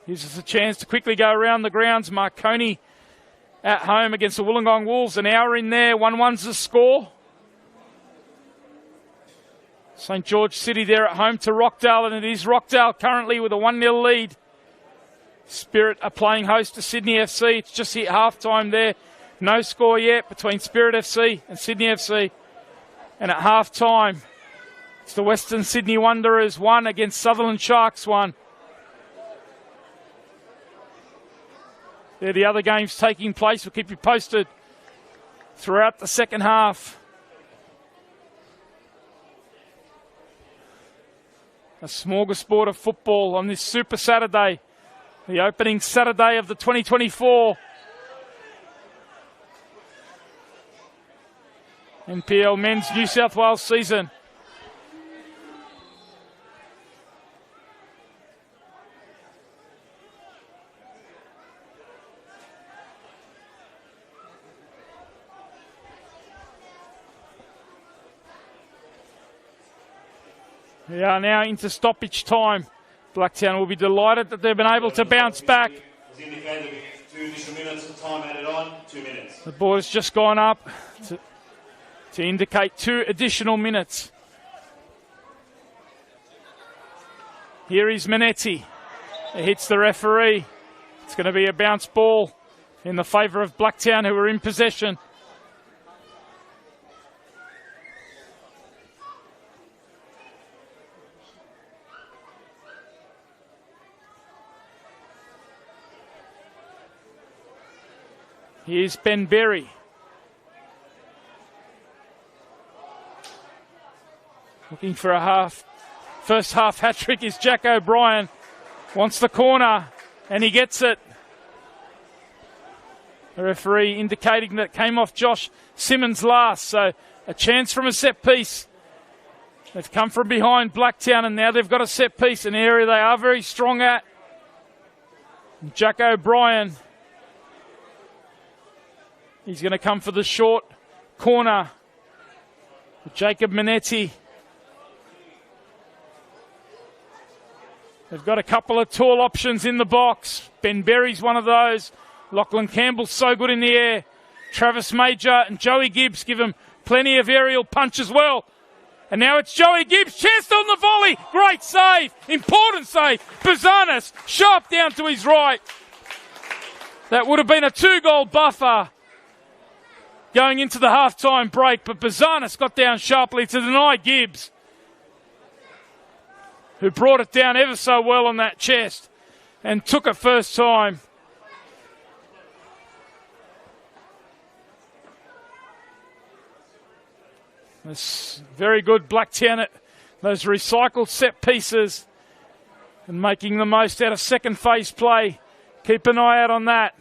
Gives us a chance to quickly go around the grounds. Marconi at home against the Wollongong Wolves. An hour in there. 1-1's the score. St George City there at home to Rockdale, and it is Rockdale currently with a 1-0 lead. Spirit are playing host to Sydney FC. It's just hit half-time there. No score yet between Spirit FC and Sydney FC. And at half-time, it's the Western Sydney Wanderers 1 against Sutherland Sharks 1. They're the other games taking place. We'll keep you posted throughout the second half. A smorgasbord of football on this Super Saturday, the opening Saturday of the 2024 NPL Men's New South Wales season. We are now into stoppage time. Blacktown will be delighted that they've been able to bounce back. Was indicated with 2 additional minutes of time added on, 2 minutes. The board has just gone up to indicate 2 additional minutes. Here is Minetti. It hits the referee. It's going to be a bounce ball in the favour of Blacktown, who are in possession. Here's Ben Berry. Looking for a first half hat-trick is Jack O'Brien. Wants the corner, and he gets it. The referee indicating that it came off Josh Simmons last, so a chance from a set piece. They've come from behind Blacktown, and now they've got a set piece, an area they are very strong at. Jack O'Brien, he's going to come for the short corner. Jacob Minetti. They've got a couple of tall options in the box. Ben Berry's one of those. Lachlan Campbell's so good in the air. Travis Major and Joey Gibbs give him plenty of aerial punch as well. And now it's Joey Gibbs, chest on the volley. Great save, important save. Bazanis, sharp down to his right. That would have been a 2-goal buffer going into the halftime break, but Bazanis got down sharply to deny Gibbs, who brought it down ever so well on that chest and took it first time. That's very good Blacktown at those recycled set pieces and making the most out of second phase play. Keep an eye out on that.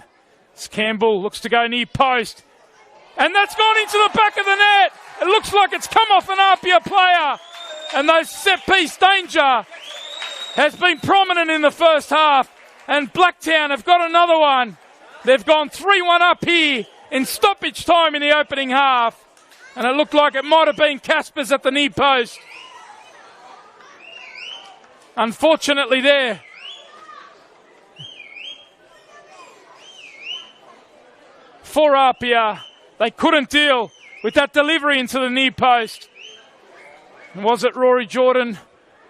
As Campbell looks to go near post. And that's gone into the back of the net. It looks like it's come off an APIA player. And those set-piece danger has been prominent in the first half. And Blacktown have got another one. They've gone 3-1 up here in stoppage time in the opening half. And it looked like it might have been Casper's at the near post. Unfortunately there. For APIA, they couldn't deal with that delivery into the near post. Was it Rory Jordan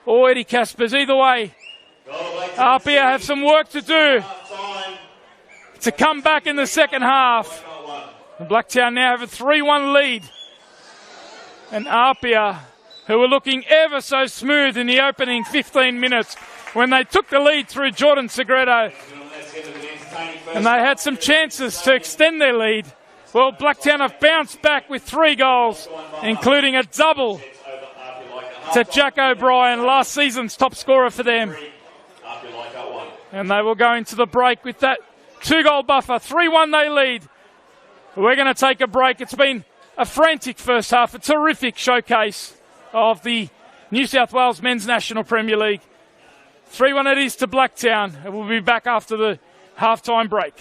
or Eddie Caspers? Either way, APIA have some work to do to come back in the second half. And Blacktown now have a 3-1 lead. And APIA, who were looking ever so smooth in the opening 15 minutes when they took the lead through Jordan Segredo. And they had some chances to extend their lead. Well, Blacktown have bounced back with 3 goals, including a double to Jack O'Brien, last season's top scorer for them. And they will go into the break with that 2-goal buffer. 3-1 they lead. We're going to take a break. It's been a frantic first half, a terrific showcase of the New South Wales Men's National Premier League. 3-1 it is to Blacktown, and we'll be back after the halftime break.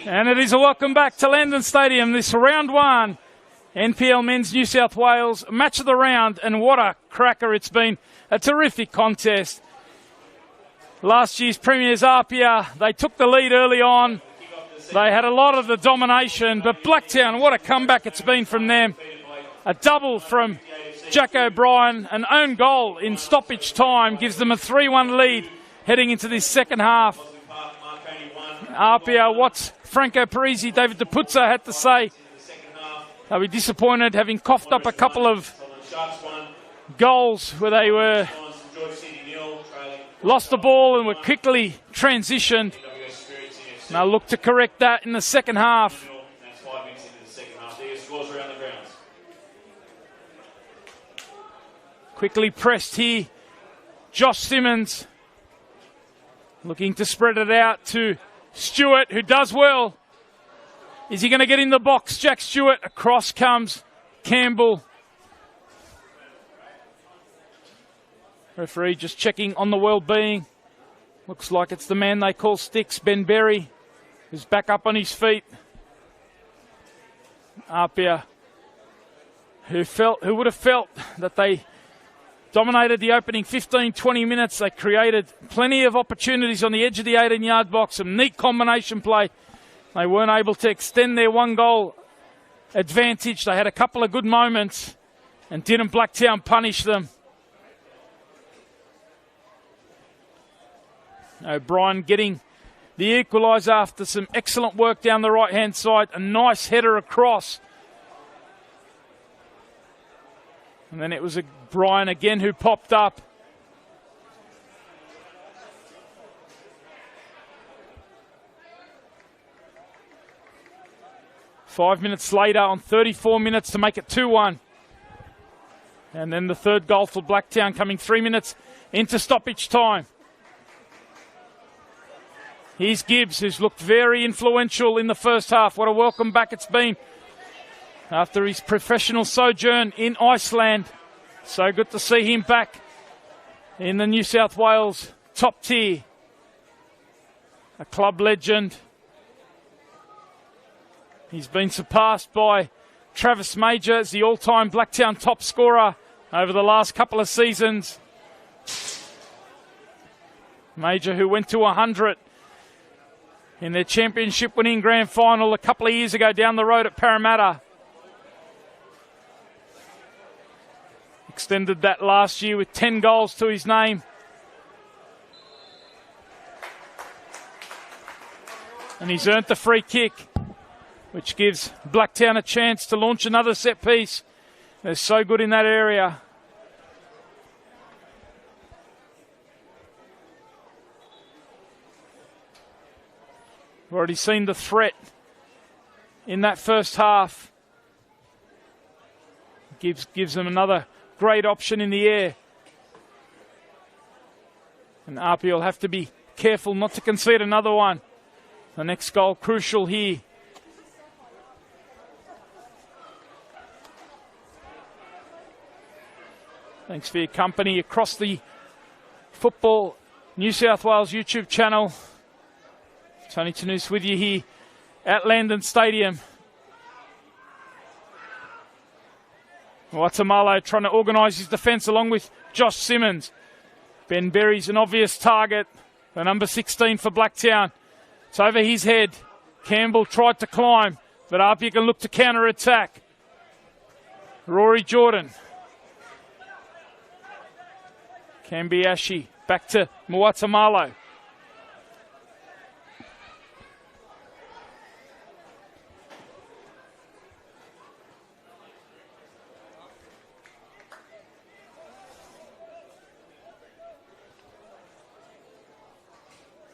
And it is a welcome back to Landon Stadium, this round one NPL Men's New South Wales match of the round, and what a cracker it's been. A terrific contest. Last year's premiers APIA, they took the lead early on. They had a lot of the domination, but Blacktown, what a comeback it's been from them. A double from Jack O'Brien, an own goal in stoppage time, gives them a 3-1 lead heading into this second half. APIA, what's Franco Parisi, David DePuzza had to say. They'll be disappointed, having coughed up a couple of goals where they were lost the ball and were quickly transitioned. And they'll look to correct that in the second half. Quickly pressed here. Josh Simmons looking to spread it out to Stewart, who does well. Is he going to get in the box? Jack Stewart. Across comes Campbell. Referee just checking on the well-being. Looks like it's the man they call Sticks, Ben Berry, who's back up on his feet. APIA, who would have felt that they dominated the opening 15-20 minutes. They created plenty of opportunities on the edge of the 18-yard box. Some neat combination play. They weren't able to extend their one-goal advantage. They had a couple of good moments, and didn't Blacktown punish them. O'Brien getting the equaliser after some excellent work down the right-hand side. A nice header across. And then it was O'Brien again who popped up. Five minutes later on 34 minutes to make it 2-1. And then the third goal for Blacktown coming 3 minutes into stoppage time. Here's Gibbs, who's looked very influential in the first half. What a welcome back it's been after his professional sojourn in Iceland. So good to see him back in the New South Wales top tier. A club legend. He's been surpassed by Travis Major as the all-time Blacktown top scorer over the last couple of seasons. Major, who went to 100 in their championship winning grand final a couple of years ago down the road at Parramatta. Extended that last year with 10 goals to his name. And he's earned the free kick, which gives Blacktown a chance to launch another set piece. They're so good in that area. We've already seen the threat in that first half. Gives them another great option in the air. And APIA will have to be careful not to concede another one. The next goal crucial here. Thanks for your company across the Football New South Wales YouTube channel. Tony Tanous with you here at Landon Stadium. Watamalo trying to organise his defence along with Josh Simmons. Ben Berry's an obvious target. The number 16 for Blacktown. It's over his head. Campbell tried to climb, but APIA can look to counter-attack. Rory Jordan. Kambiashi back to Muatamalo.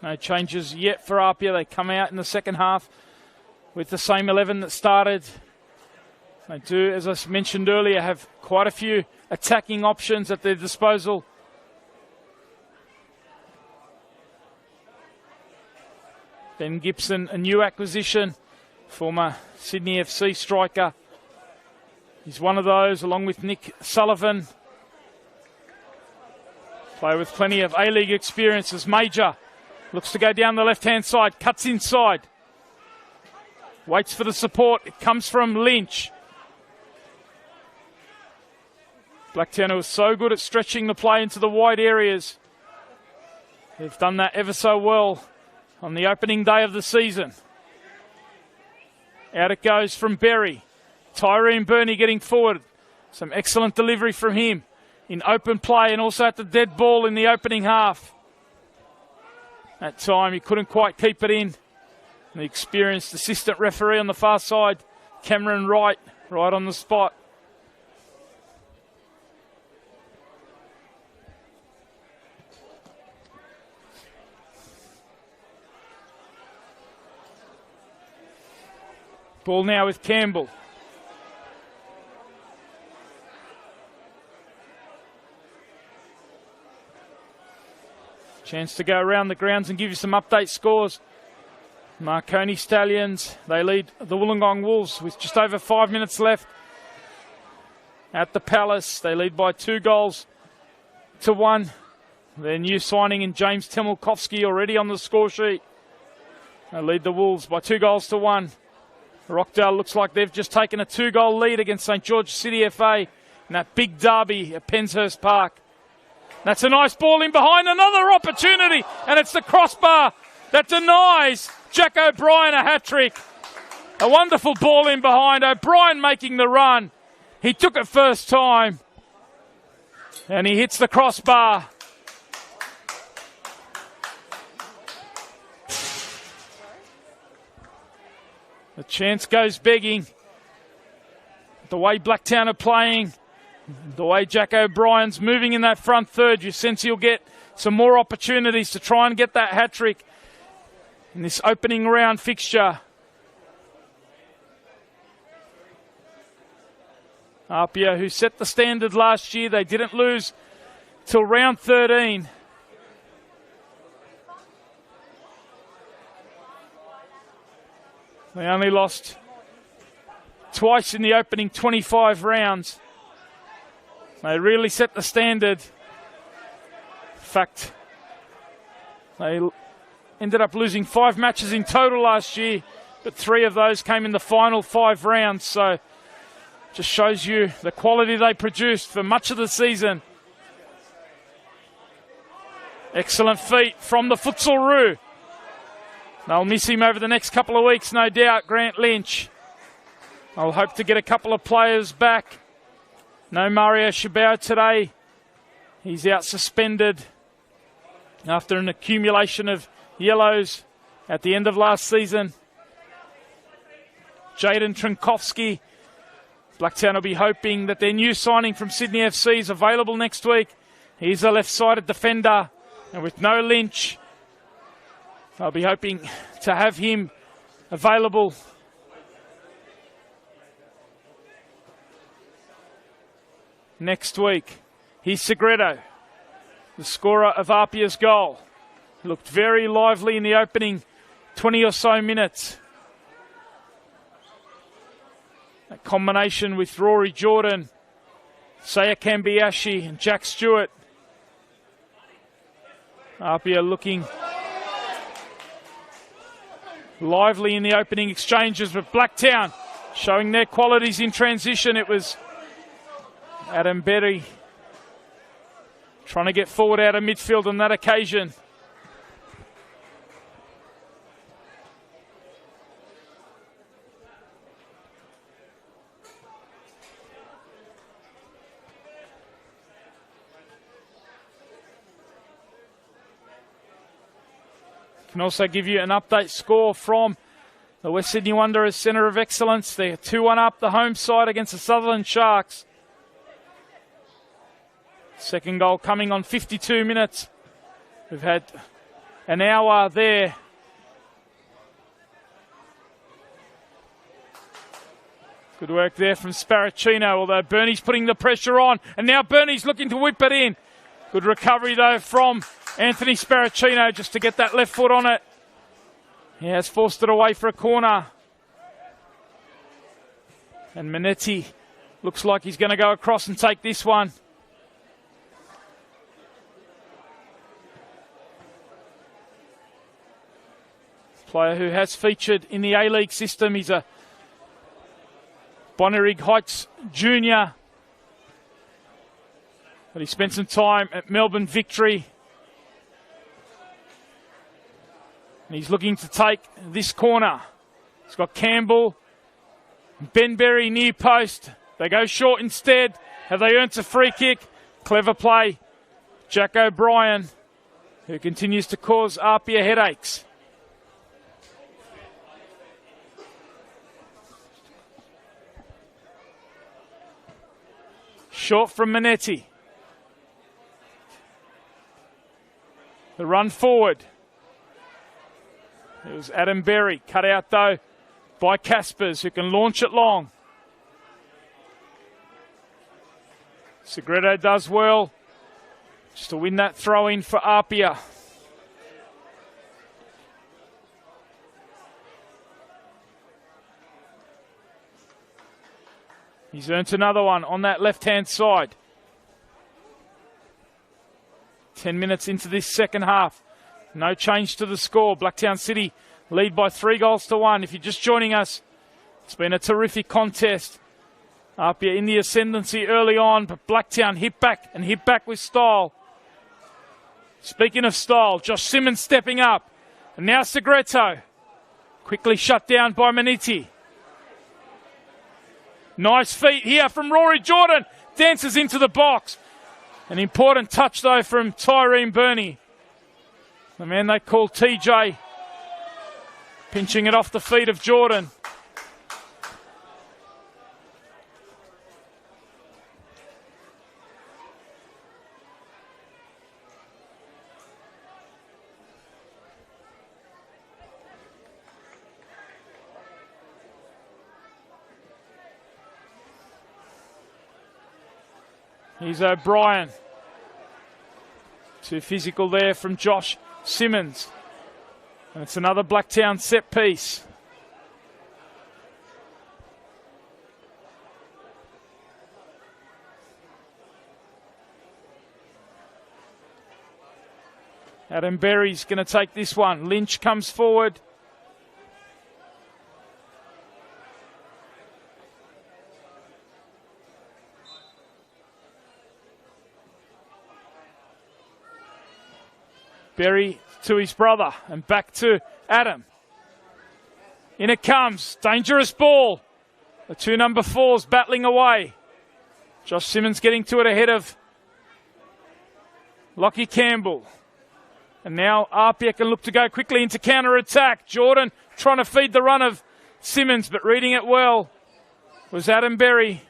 No changes yet for APIA. They come out in the second half with the same 11 that started. They do, as I mentioned earlier, have quite a few attacking options at their disposal. Ben Gibson, a new acquisition, former Sydney FC striker. He's one of those, along with Nick Sullivan. Player with plenty of A-League experience as Major. Looks to go down the left-hand side, cuts inside. Waits for the support. It comes from Lynch. Blacktown was so good at stretching the play into the wide areas. They've done that ever so well on the opening day of the season. Out it goes from Berry. Tyrone Burney getting forward. Some excellent delivery from him in open play and also at the dead ball in the opening half. That time he couldn't quite keep it in. The experienced assistant referee on the far side, Cameron Wright, right on the spot. Ball now with Campbell. Chance to go around the grounds and give you some update scores. Marconi Stallions, they lead the Wollongong Wolves with just over 5 minutes left. At the Palace, they lead by 2-1. Their new signing in James Temelkovsky already on the score sheet. They lead the Wolves by 2-1. Rockdale looks like they've just taken a 2-goal lead against St George City FA in that big derby at Penshurst Park. That's a nice ball in behind, another opportunity, and it's the crossbar that denies Jack O'Brien a hat-trick. A wonderful ball in behind, O'Brien making the run. He took it first time, and he hits the crossbar. The chance goes begging. The way Blacktown are playing, the way Jack O'Brien's moving in that front third, you sense he'll get some more opportunities to try and get that hat-trick in this opening round fixture. APIA, who set the standard last year, they didn't lose till round 13. They only lost twice in the opening 25 rounds. They really set the standard. In fact, they ended up losing 5 matches in total last year, but 3 of those came in the final 5 rounds. So just shows you the quality they produced for much of the season. Excellent feet from the Futsalroo. They'll miss him over the next couple of weeks, no doubt, Grant Lynch. I'll hope to get a couple of players back. No Mario Chabot today. He's out suspended after an accumulation of yellows at the end of last season. Jaden Trinkovsky. Blacktown will be hoping that their new signing from Sydney FC is available next week. He's a left-sided defender, and with no Lynch, I'll be hoping to have him available. Next week. Here's Segredo, the scorer of Apia's goal. He looked very lively in the opening 20 or so minutes. That combination with Rory Jordan, Saya Kambiashi and Jack Stewart. Apia looking lively in the opening exchanges, but Blacktown showing their qualities in transition. It was Adam Berry trying to get forward out of midfield on that occasion. Can also give you an update score from the West Sydney Wanderers Centre of Excellence. They're 2-1 up the home side against the Sutherland Sharks. Second goal coming on 52 minutes. We've had an hour there. Good work there from Sparacino, although Bernie's putting the pressure on. And now Bernie's looking to whip it in. Good recovery, though, from Anthony Sparacino just to get that left foot on it. He has forced it away for a corner. And Minetti looks like he's going to go across and take this one. Player who has featured in the A-League system. He's a Bonnyrigg Heights junior. But he spent some time at Melbourne Victory. And he's looking to take this corner. He's got Campbell, Benberry near post. They go short instead. Have they earned a free kick? Clever play. Jack O'Brien, who continues to cause APIA headaches. Short from Minetti. The run forward. It was Adam Berry, cut out though by Caspers, who can launch it long. Segredo does well just to win that throw in for APIA. He's earned another one on that left-hand side. 10 minutes into this second half. No change to the score. Blacktown City lead by 3-1. If you're just joining us, it's been a terrific contest. APIA in the ascendancy early on, but Blacktown hit back with style. Speaking of style, Josh Simmons stepping up. And now Segreto. Quickly shut down by Minetti. Nice feet here from Rory Jordan. Dances into the box. An important touch, though, from Tyreen Burney. The man they call TJ. Pinching it off the feet of Jordan. Here's O'Brien. Too physical there from Josh Simmons. And it's another Blacktown set piece. Adam Berry's going to take this one. Lynch comes forward. Berry to his brother and back to Adam. In it comes. Dangerous ball. The two number 4s battling away. Josh Simmons getting to it ahead of Lockie Campbell. And now APIA can look to go quickly into counter-attack. Jordan trying to feed the run of Simmons, but reading it well was Adam Berry,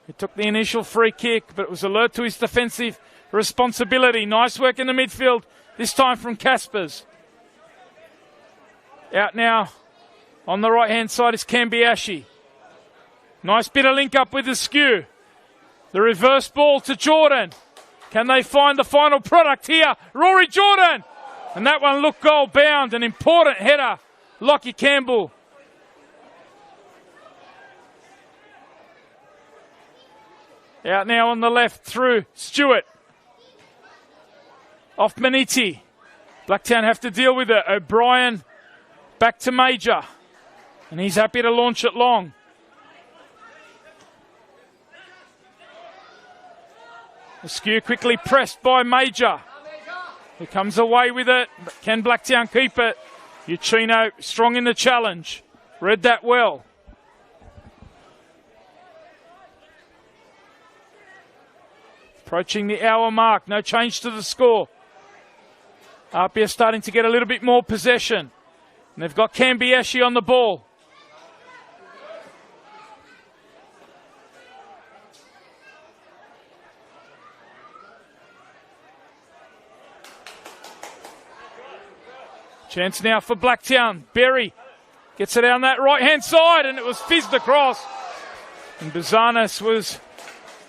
who took the initial free kick, but it was alert to his defensive responsibility. Nice work in the midfield, this time from Caspers. Out now on the right-hand side is Cambiashi. Nice bit of link up with the skew. The reverse ball to Jordan. Can they find the final product here? Rory Jordan! And that one looked goal bound. An important header. Lockie Campbell. Out now on the left through Stewart. Off Minetti. Blacktown have to deal with it. O'Brien back to Major. And he's happy to launch it long. Askew quickly pressed by Major. He comes away with it. But can Blacktown keep it? Uchino strong in the challenge. Read that well. Approaching the hour mark. No change to the score. APIA starting to get a little bit more possession. And they've got Cambiashi on the ball. Chance now for Blacktown. Berry gets it down that right-hand side, and it was fizzed across. And Bazanis was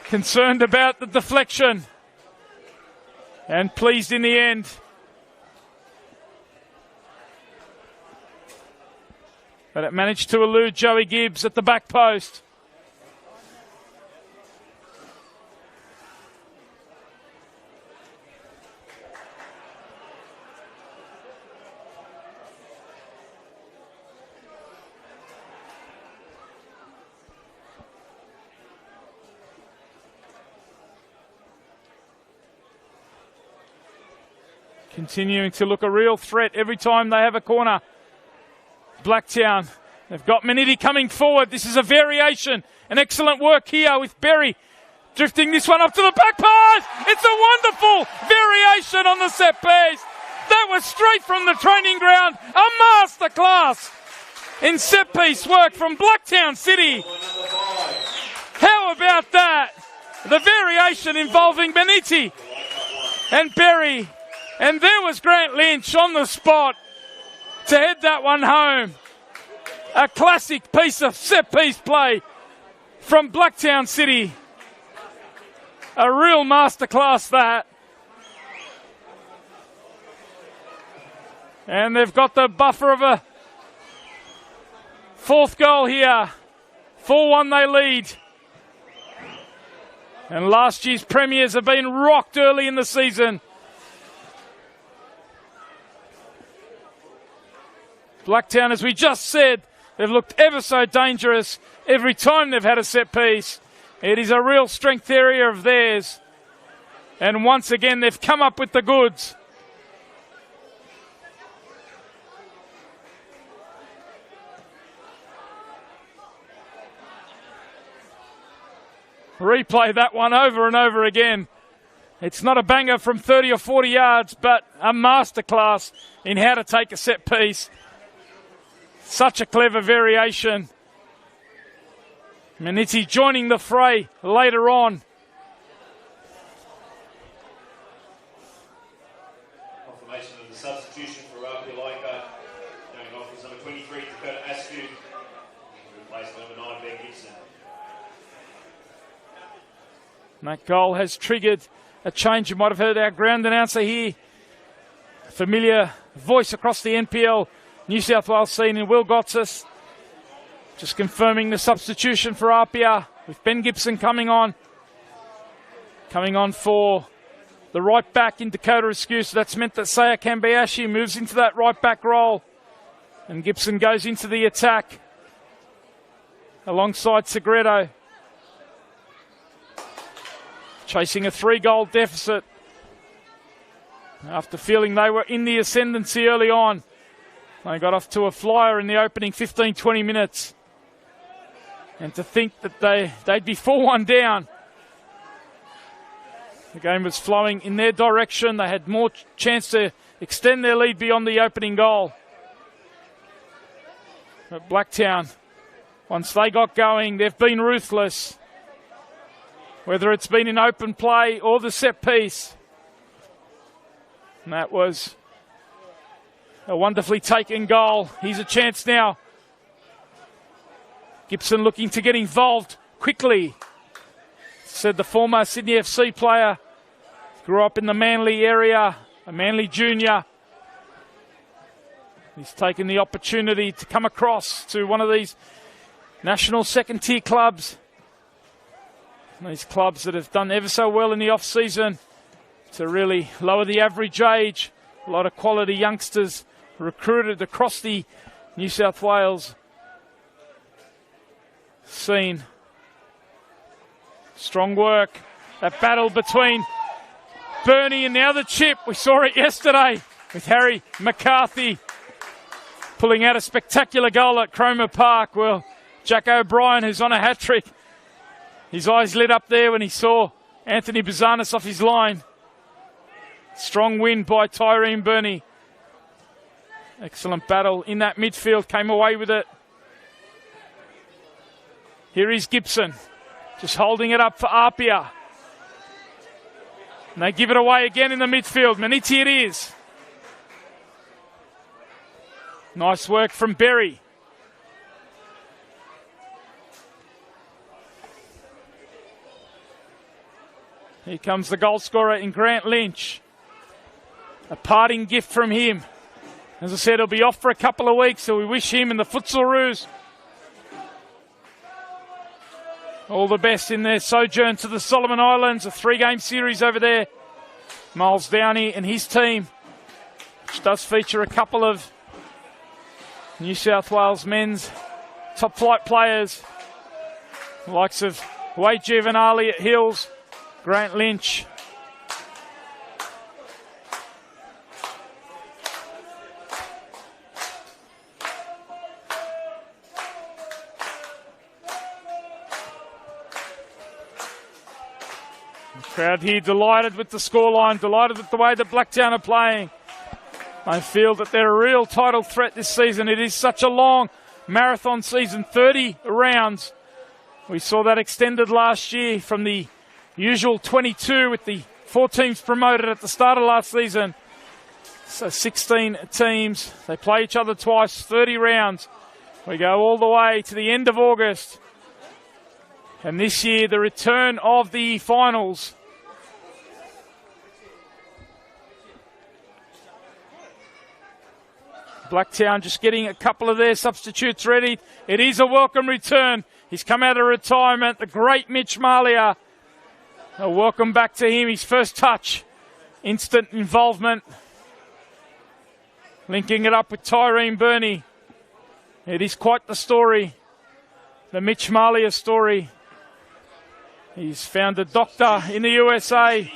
concerned about the deflection. And pleased in the end. But it managed to elude Joey Gibbs at the back post. continuing to look a real threat every time they have a corner. Blacktown, they've got Maniti coming forward. This is a variation. An excellent work here with Berry drifting this one up to the back pass. It's a wonderful variation on the set piece. That was straight from the training ground. A masterclass in set piece work from Blacktown City. How about that? The variation involving Maniti and Berry. And there was Grant Lynch on the spot to head that one home. A classic piece of set piece play from Blacktown City. A real masterclass that. And they've got the buffer of a fourth goal here. 4-1 they lead. And last year's premiers have been rocked early in the season. Blacktown, as we just said, they've looked ever so dangerous every time they've had a set piece. It is a real strength area of theirs. And once again, they've come up with the goods. Replay that one over and over again. It's not a banger from 30 or 40 yards, but a masterclass in how to take a set piece. Such a clever variation. Maniti joining the fray later on. Confirmation of the substitution for APIA Leichhardt. Going off is number 23, Dakota Askew. Replaced number 9, Ben Gibson. And that goal has triggered a change. You might have heard our ground announcer here. A familiar voice across the NPL New South Wales scene in Will Gotsis. Just confirming the substitution for APIA with Ben Gibson coming on. Coming on for the right back in Dakota Askew. So that's meant that Saya Kambayashi moves into that right back role. And Gibson goes into the attack alongside Segredo. Chasing a 3-goal deficit after feeling they were in the ascendancy early on. They got off to a flyer in the opening 15-20 minutes. And to think that they'd be 4-1 down. The game was flowing in their direction. They had more chance to extend their lead beyond the opening goal. But Blacktown, once they got going, they've been ruthless. Whether it's been in open play or the set piece. And that was a wonderfully taken goal. Here's a chance now. Gibson looking to get involved quickly. Said the former Sydney FC player. Grew up in the Manly area, a Manly junior. He's taken the opportunity to come across to one of these national second-tier clubs. These clubs that have done ever so well in the off-season to really lower the average age. A lot of quality youngsters recruited across the New South Wales scene. Strong work. That battle between Bernie and now the chip. We saw it yesterday with Harry McCarthy pulling out a spectacular goal at Cromer Park. Well, Jack O'Brien, who's on a hat-trick, his eyes lit up there when he saw Anthony Bazanis off his line. Strong win by Tyreen Burney. Excellent battle in that midfield. Came away with it. Here is Gibson. Just holding it up for APIA. And they give it away again in the midfield. Maniti it is. Nice work from Berry. Here comes the goal scorer in Grant Lynch. A parting gift from him. As I said, he'll be off for a couple of weeks, so we wish him and the Futsalroos all the best in their sojourn to the Solomon Islands, a 3-game series over there. Miles Downey and his team, which does feature a couple of New South Wales men's top flight players, the likes of Wade Giovanali at Hills, Grant Lynch. The crowd here delighted with the scoreline, delighted with the way that Blacktown are playing. I feel that they're a real title threat this season. It is such a long marathon season, 30 rounds. We saw that extended last year from the usual 22 with the 4 teams promoted at the start of last season. So 16 teams. They play each other twice, 30 rounds. We go all the way to the end of August. And this year, the return of the finals. Blacktown just getting a couple of their substitutes ready. It is a welcome return. He's come out of retirement, the great Mitch Malia. A welcome back to him, his first touch. Instant involvement. Linking it up with Tyreen Burney. It is quite the story. The Mitch Malia story. He's found a doctor in the USA.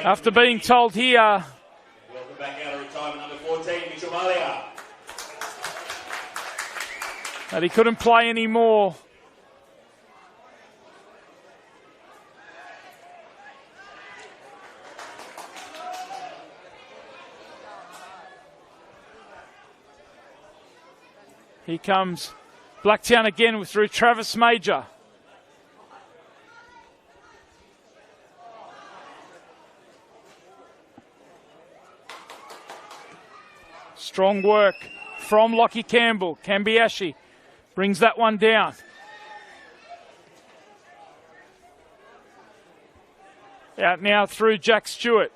After being told here. Welcome back out of retirement, number 14, Mitchell Malia. That he couldn't play anymore. Here comes Blacktown again through Travis Major. Strong work from Lockie Campbell. Kambiashi brings that one down. Out now through Jack Stewart.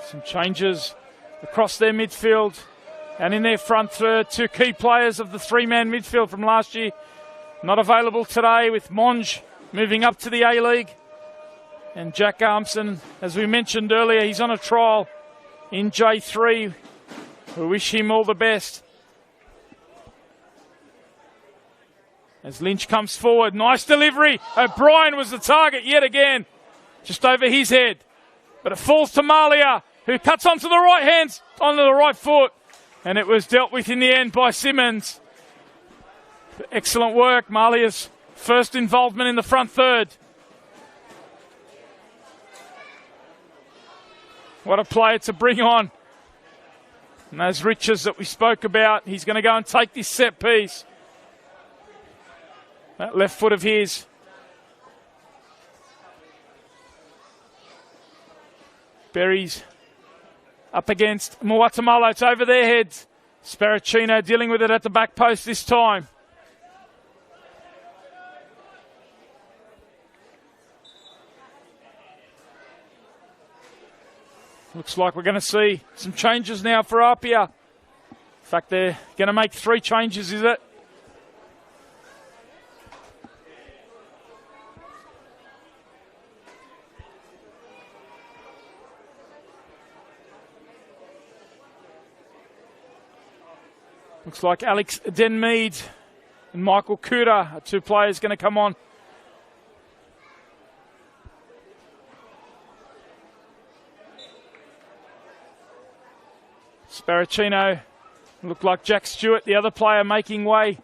Some changes across their midfield and in their front third. 2 key players of the 3-man midfield from last year not available today, with Monge moving up to the A-League. And Jack Armson, as we mentioned earlier, he's on a trial in J3. We wish him all the best. As Lynch comes forward, nice delivery. O'Brien was the target yet again, just over his head. But it falls to Malia, who cuts onto the right hand, onto the right foot. And it was dealt with in the end by Simmons. Excellent work, Malia's first involvement in the front third. What a player to bring on. And those riches that we spoke about, he's going to go and take this set piece. That left foot of his. Berries up against Muatamalo. It's over their heads. Sparacino dealing with it at the back post this time. Looks like we're going to see some changes now for APIA. In fact, they're going to make 3 changes, is it? Looks like Alex Denmead and Michael Kuda are 2 players going to come on. Sparacino looked like Jack Stewart, the other player making way.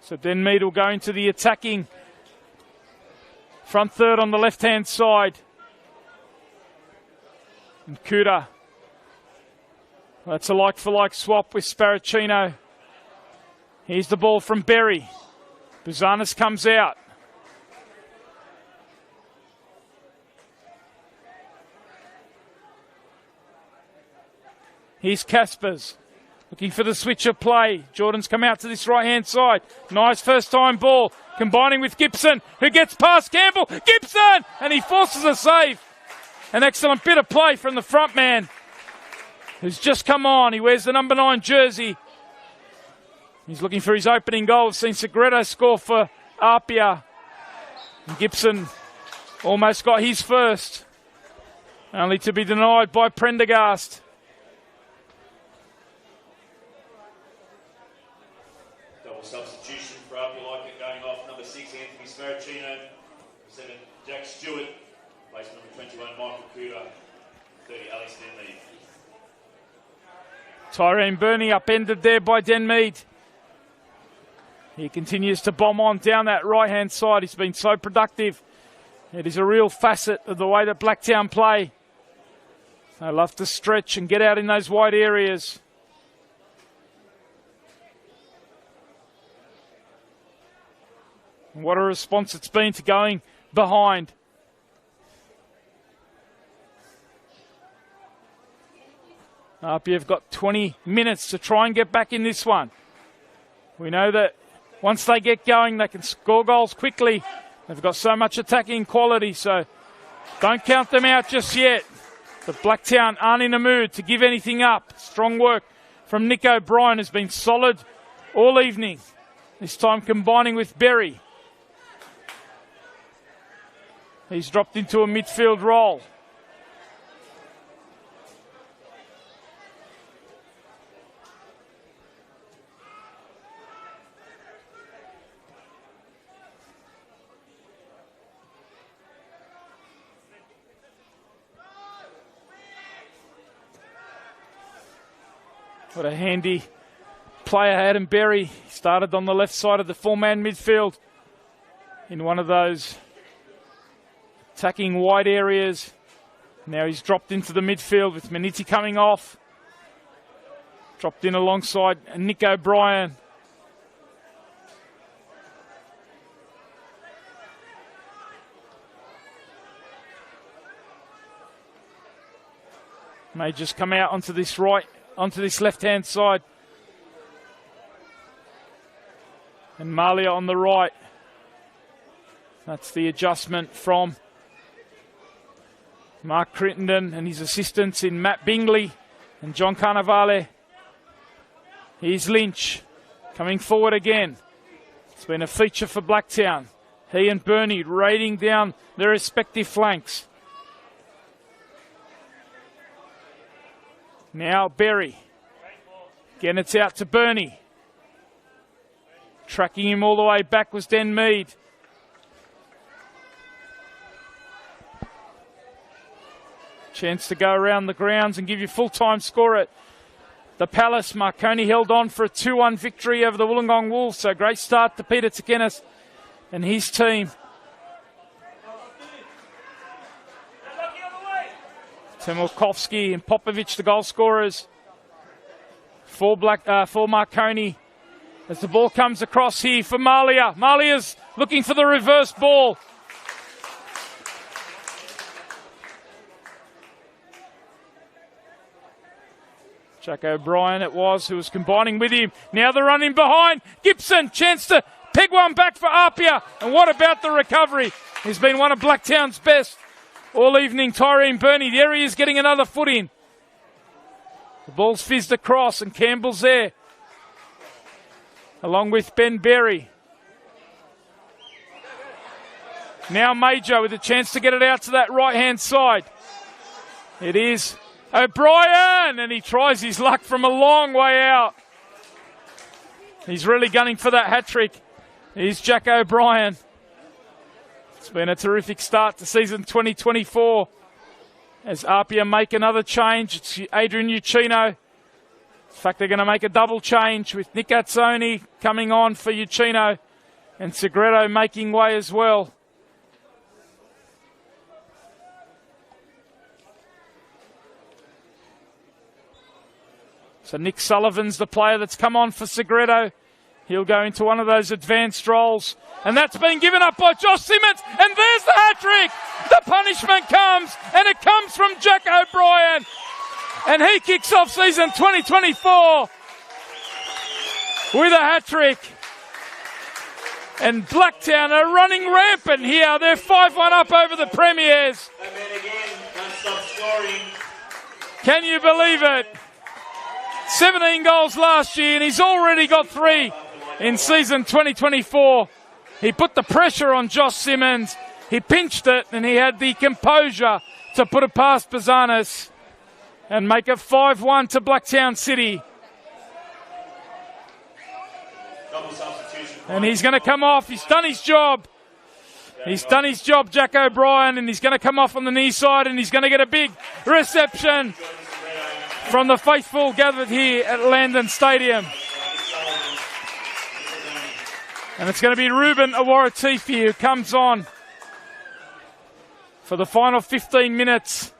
So Denmead will go into the attacking front third on the left-hand side. And Kuda. That's a like-for-like swap with Sparacino. Here's the ball from Berry. Buzanis comes out. Here's Caspers, looking for the switch of play. Jordan's come out to this right-hand side. Nice first-time ball, combining with Gibson, who gets past Campbell. Gibson! And he forces a save. An excellent bit of play from the front man, who's just come on. He wears the number 9 jersey. He's looking for his opening goal. We've seen Segredo score for APIA. And Gibson almost got his first, only to be denied by Prendergast. Substitution for APIA Leichhardt going off. Number 6, Anthony Sparacino. 7, Jack Stewart. Place number 21, Michael Kuda. 30, Alex Denmead. Tyrone Burney upended there by Denmead. He continues to bomb on down that right-hand side. He's been so productive. It is a real facet of the way that Blacktown play. They love to stretch and get out in those wide areas. And what a response it's been to going behind. APIA have got 20 minutes to try and get back in this one. We know that once they get going, they can score goals quickly. They've got so much attacking quality, so don't count them out just yet. But Blacktown aren't in a mood to give anything up. Strong work from Nick O'Brien has been solid all evening. This time combining with Berry. He's dropped into a midfield role. What a handy player Adam Berry. Started on the left side of the four-man midfield in one of those attacking wide areas. Now he's dropped into the midfield with Maniti coming off. Dropped in alongside Nick O'Brien. May just come out onto this left-hand side. And Malia on the right. That's the adjustment from Mark Crittenden and his assistants in Matt Bingley and John Carnavale. Here's Lynch coming forward again. It's been a feature for Blacktown. He and Burney raiding down their respective flanks. Now Berry. Again, it's out to Burney. Tracking him all the way back was Denmead. Chance to go around the grounds and give you full-time score at the Palace. Marconi held on for a 2-1 victory over the Wollongong Wolves. So great start to Peter Tsakenis and his team. Timurkovsky and Popovic, the goal scorers for Marconi. As the ball comes across here for Malia. Malia's looking for the reverse ball. Jack O'Brien it was who was combining with him. Now the run in behind. Gibson, chance to peg one back for APIA. And what about the recovery? He's been one of Blacktown's best all evening. Tyrone Burney, there he is getting another foot in. The ball's fizzed across and Campbell's there. Along with Ben Berry. Now Major with a chance to get it out to that right-hand side. It is O'Brien, and he tries his luck from a long way out. He's really gunning for that hat-trick. Here's Jack O'Brien. It's been a terrific start to season 2024. As APIA make another change, it's Adrian Uccino. In fact, they're going to make a double change with Nick Azzoni coming on for Uccino and Segredo making way as well. So Nick Sullivan's the player that's come on for Segredo. He'll go into one of those advanced roles. And that's been given up by Josh Simmons. And there's the hat-trick. The punishment comes. And it comes from Jack O'Brien. And he kicks off season 2024 with a hat-trick. And Blacktown are running rampant here. They're 5-1 up over the Premiers. And then again, don't stop scoring. Can you believe it? 17 goals last year, and he's already got 3 in season 2024. He put the pressure on Josh Simmons. He pinched it, and he had the composure to put it past Bazanis and make it 5-1 to Blacktown City. And he's going to come off. He's done his job. He's done his job, Jack O'Brien, and he's going to come off on the near side, and he's going to get a big reception from the faithful gathered here at Landon Stadium. And it's going to be Ruben Awaratifi who comes on for the final 15 minutes.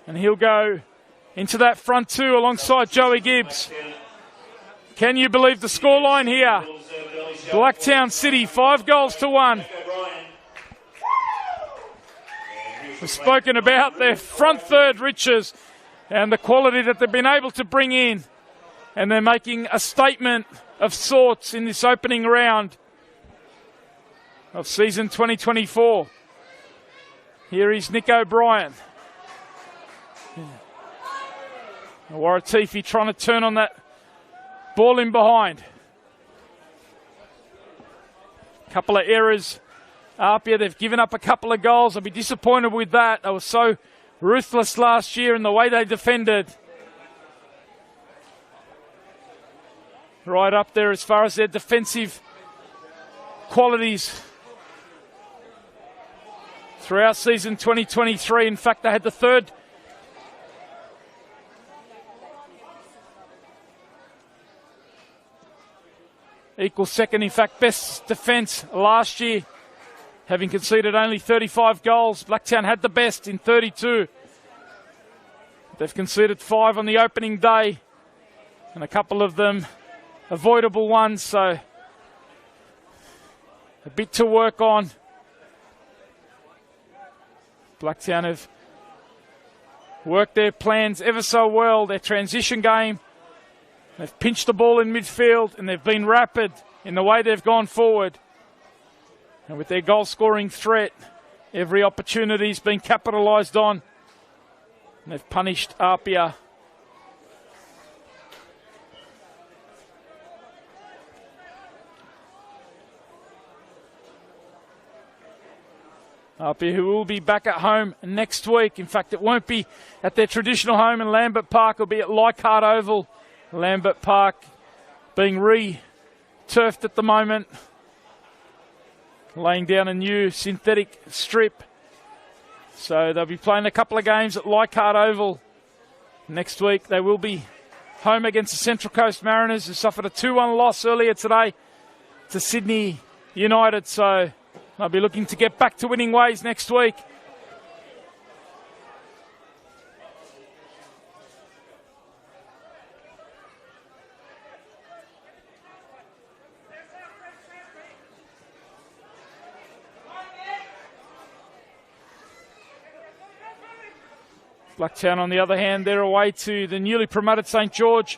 And he'll go into that front two alongside Joey Gibbs. Can you believe the scoreline here? Blacktown City, 5-1. We've spoken about their front third riches and the quality that they've been able to bring in. And they're making a statement of sorts in this opening round of season 2024. Here is Nick O'Brien. Waratifi trying to turn on that ball in behind. Couple of errors. APIA, they've given up a couple of goals. I'll be disappointed with that. They were so ruthless last year in the way they defended. Right up there as far as their defensive qualities throughout season 2023. In fact, they had the third equal second, in fact, best defence last year, having conceded only 35 goals. Blacktown had the best in 32. They've conceded 5 on the opening day, and a couple of them avoidable ones, so a bit to work on. Blacktown have worked their plans ever so well, their transition game. They've pinched the ball in midfield and they've been rapid in the way they've gone forward. And with their goal-scoring threat, every opportunity's been capitalised on. And they've punished APIA. APIA, who will be back at home next week. In fact, it won't be at their traditional home in Lambert Park. It'll be at Leichhardt Oval. Lambert Park being re-turfed at the moment. Laying down a new synthetic strip. So they'll be playing a couple of games at Leichhardt Oval. Next week they will be home against the Central Coast Mariners, who suffered a 2-1 loss earlier today to Sydney United. So they'll be looking to get back to winning ways next week. Blacktown, on the other hand, they're away to the newly promoted St. George.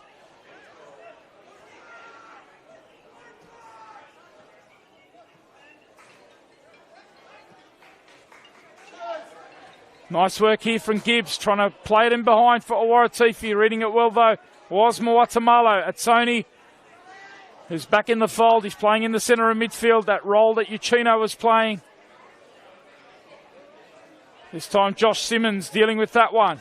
Nice work here from Gibbs, trying to play it in behind for Awaratifi. Reading it well, though, was Moatamalo. Atsoni, who's back in the fold. He's playing in the centre of midfield, that role that Uchino was playing. This time Josh Simmons dealing with that one.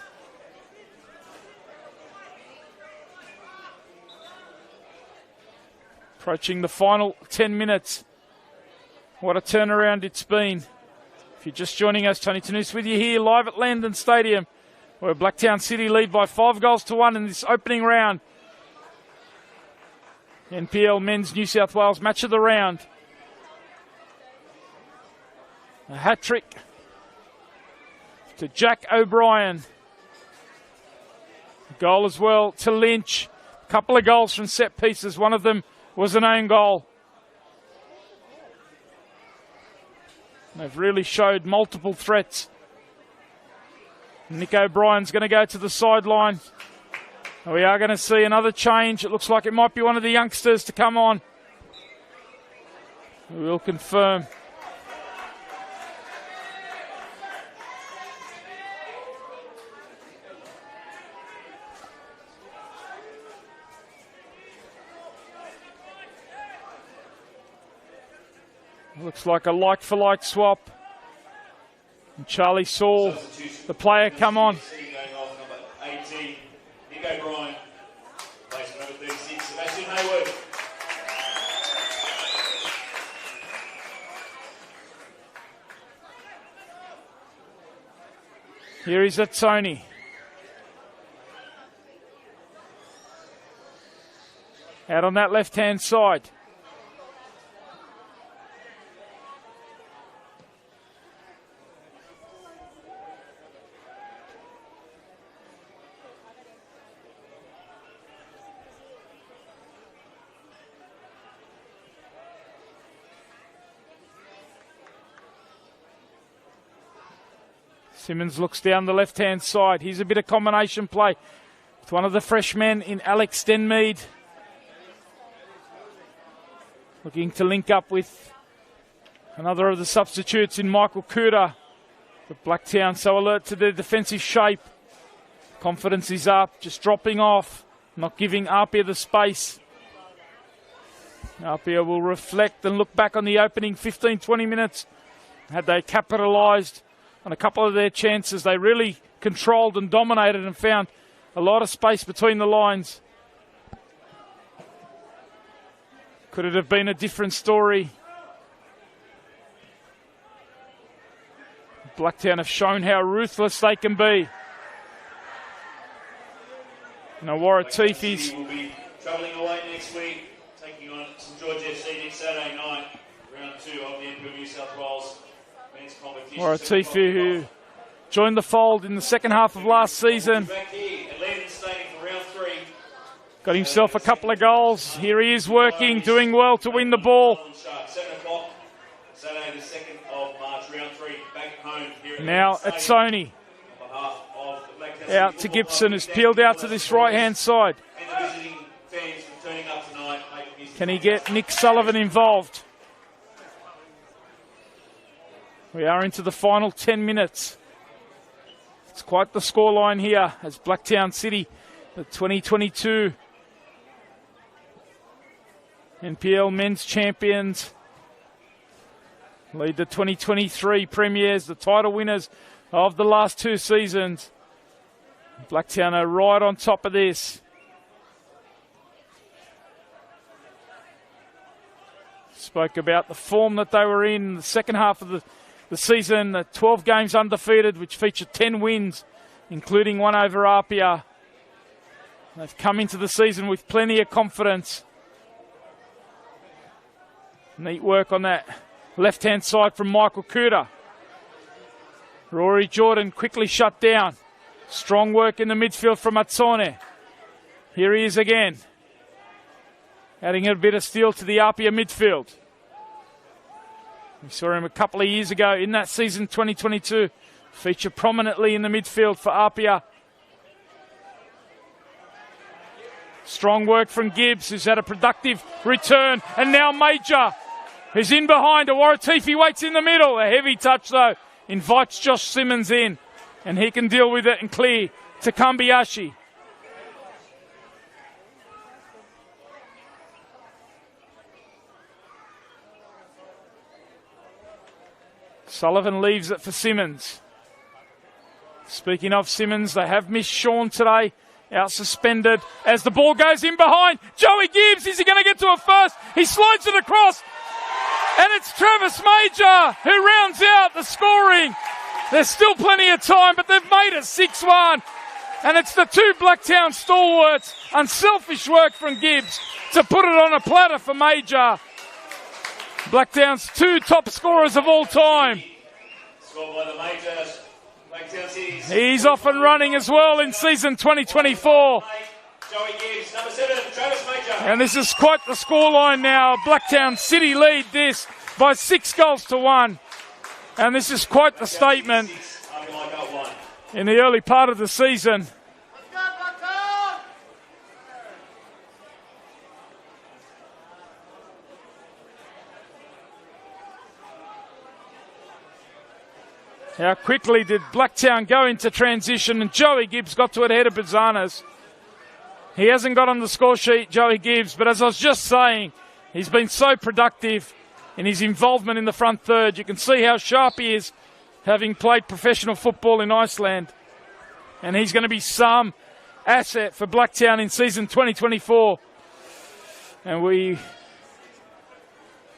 Approaching the final 10 minutes. What a turnaround it's been. If you're just joining us, Tony Tanous with you here live at Landon Stadium, where Blacktown City lead by 5-1 in this opening round. NPL Men's New South Wales Match of the Round. A hat-trick to Jack O'Brien. A goal as well to Lynch. A couple of goals from set pieces. One of them was an own goal. They've really showed multiple threats. Nick O'Brien's going to go to the sideline. We are going to see another change. It looks like it might be one of the youngsters to come on. We will confirm. Looks like a like-for-like swap. And Charlie saw the player come on. Nick O'Brien, place number 36, Sebastian Hayward. Here is Tony. Out on that left-hand side. Simmons looks down the left-hand side. Here's a bit of combination play with one of the freshmen in Alex Denmead. Looking to link up with another of the substitutes in Michael Cooter. But Blacktown so alert to their defensive shape. Confidence is up, just dropping off, not giving APIA the space. APIA will reflect and look back on the opening 15-20 minutes. Had they capitalised on a couple of their chances, they really controlled and dominated and found a lot of space between the lines. Could it have been a different story? Blacktown have shown how ruthless they can be. Now Warratifi's will be travelling away next week, taking on St George FC next Saturday night, round 2 of the NPL New South Wales men's competition. Warratifi, who joined the fold in the second half of last season. Back here at Leamington Stadium for round 3. Got himself a couple of goals. Here he is working, doing well to win the ball. 7 o'clock, Saturday the 2nd of March, round 3, back at home here at Now at Sony. Out to Gibson, who's peeled out to this right-hand side. Can he get Nick Sullivan involved? We are into the final 10 minutes. It's quite the scoreline here as Blacktown City, the 2022 NPL men's champions, lead the 2023 premiers, the title winners of the last 2 seasons. Blacktown are right on top of this. Spoke about the form that they were in the second half of the season, 12 games undefeated, which featured 10 wins, including one over APIA. They've come into the season with plenty of confidence. Neat work on that left-hand side from Michael Cooter. Rory Jordan quickly shut down. Strong work in the midfield from Atsone. Here he is again. Adding a bit of steel to the APIA midfield. We saw him a couple of years ago in that season 2022. Feature prominently in the midfield for APIA. Strong work from Gibbs, who's had a productive return. And now Major, who's in behind. Warratifi waits in the middle. A heavy touch, though, invites Josh Simmons in. And he can deal with it and clear to Kambiashi. Sullivan leaves it for Simmons. Speaking of Simmons, they have missed Sean today. Out suspended as the ball goes in behind. Joey Gibbs, is he going to get to it first? He slides it across. And it's Travis Major who rounds out the scoring. There's still plenty of time, but they've made it 6-1. And it's the 2 Blacktown stalwarts. Unselfish work from Gibbs to put it on a platter for Major. Blacktown's 2 top scorers of all time. Scored by the Majors. Blacktown City's. He's off and running as well in season 2024. Joey Gibbs, number 7, Travis Major. And this is quite the scoreline now. Blacktown City lead this by 6-1. And this is quite the statement in the early part of the season. How quickly did Blacktown go into transition, and Joey Gibbs got to it ahead of Bizanas. He hasn't got on the score sheet, Joey Gibbs, but as I was just saying, he's been so productive in his involvement in the front third. You can see how sharp he is, having played professional football in Iceland. And he's going to be some asset for Blacktown in season 2024. And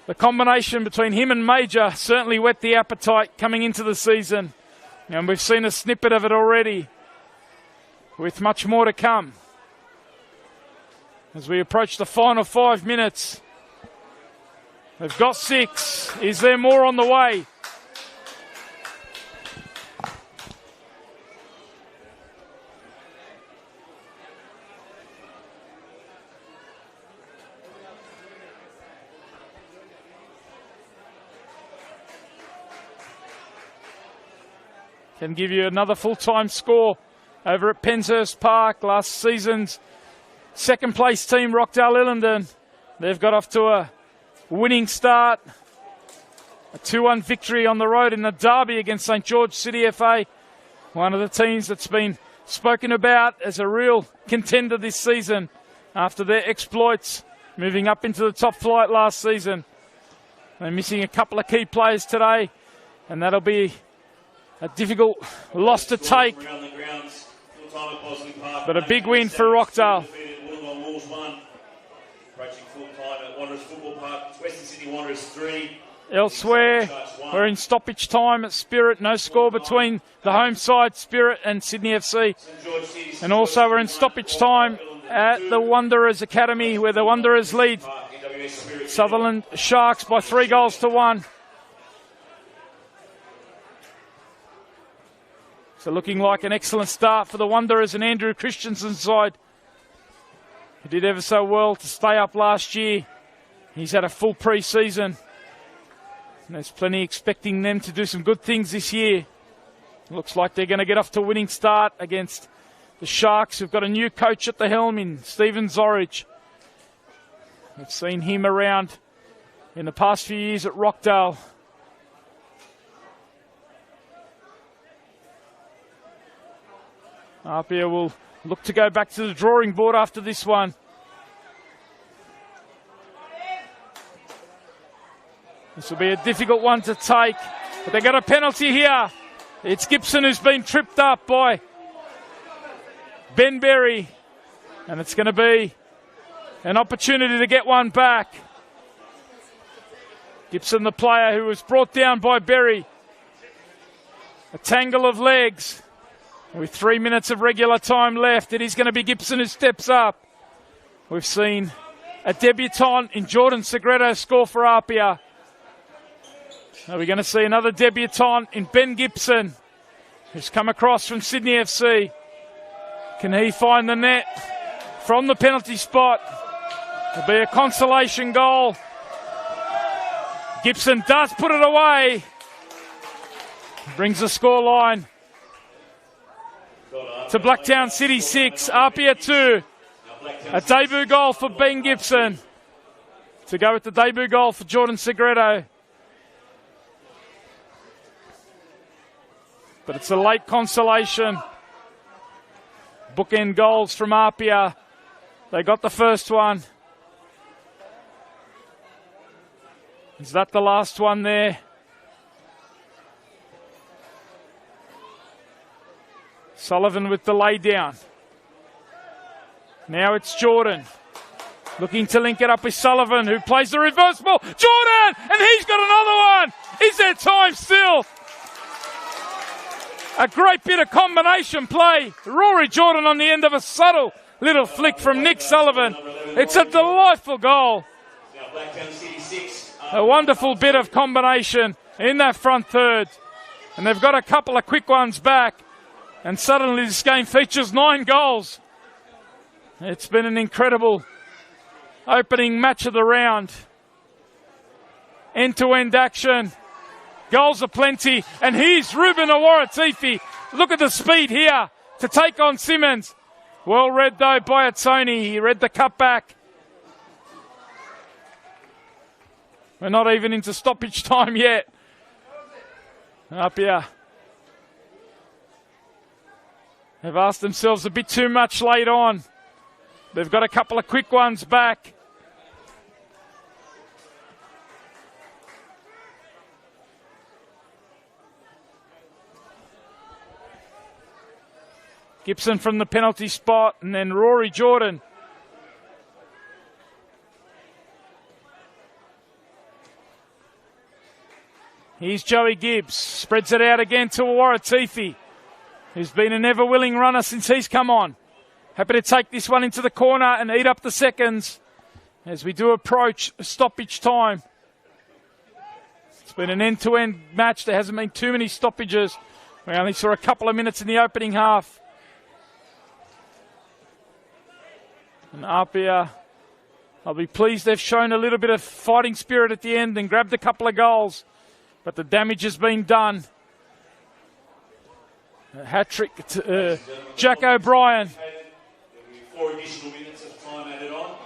the combination between him and Major certainly whet the appetite coming into the season. And we've seen a snippet of it already, with much more to come. As we approach the final 5 minutes, they've got 6. Is there more on the way? Can give you another full-time score over at Penshurst Park. Last season's second place team, Rockdale Illendon. They've got off to a winning start. A 2-1 victory on the road in the derby against St George City FA. One of the teams that's been spoken about as a real contender this season after their exploits moving up into the top flight last season. They're missing a couple of key players today, and that'll be a difficult loss to take, but a big win for Rockdale. Elsewhere, we're in stoppage time at Spirit. No score between the home side, Spirit, and Sydney FC. And also we're in stoppage time at the Wanderers Academy, where the Wanderers lead Sutherland Sharks by 3-1. So looking like an excellent start for the Wanderers and Andrew Christensen's side, who did ever so well to stay up last year. He's had a full pre-season. And there's plenty expecting them to do some good things this year. Looks like they're going to get off to a winning start against the Sharks, who've got a new coach at the helm in Stephen Zorridge. We've seen him around in the past few years at Rockdale. APIA will look to go back to the drawing board after this one. This will be a difficult one to take, but they got a penalty here. It's Gibson who's been tripped up by Ben Berry, and it's going to be an opportunity to get one back. Gibson, the player who was brought down by Berry. A tangle of legs. With 3 minutes of regular time left, it is going to be Gibson who steps up. We've seen a debutant in Jordan Segreto score for APIA. Are we going to see another debutant in Ben Gibson, who's come across from Sydney FC? Can he find the net from the penalty spot? It'll be a consolation goal. Gibson does put it away. Brings the scoreline to Blacktown City 6, APIA 2. A debut goal for Ben Gibson. To go with the debut goal for Jordan Segreto. But it's a late consolation. Bookend goals from APIA. They got the first one. Is that the last one there? Sullivan with the lay down. Now it's Jordan. Looking to link it up with Sullivan, who plays the reverse ball. Jordan! And he's got another one! Is there time still? A great bit of combination play. Rory Jordan on the end of a subtle little flick from Nick Sullivan. It's a delightful goal. A wonderful bit of combination in that front third. And they've got a couple of quick ones back. And suddenly this game features 9 goals. It's been an incredible opening match of the round. End-to-end action. Goals aplenty. And here's Ruben Awaratifi. Look at the speed here to take on Simmons. Well read though by Atoni. He read the cutback. We're not even into stoppage time yet. APIA have asked themselves a bit too much late on. They've got a couple of quick ones back. Gibson from the penalty spot, and then Rory Jordan. Here's Joey Gibbs. Spreads it out again to Waratifi, who's been an ever-willing runner since he's come on. Happy to take this one into the corner and eat up the seconds as we do approach stoppage time. It's been an end-to-end match. There hasn't been too many stoppages. We only saw a couple of minutes in the opening half. And APIA, I'll be pleased they've shown a little bit of fighting spirit at the end and grabbed a couple of goals. But the damage has been done. A hat-trick to Jack O'Brien. 4 additional minutes of time added on.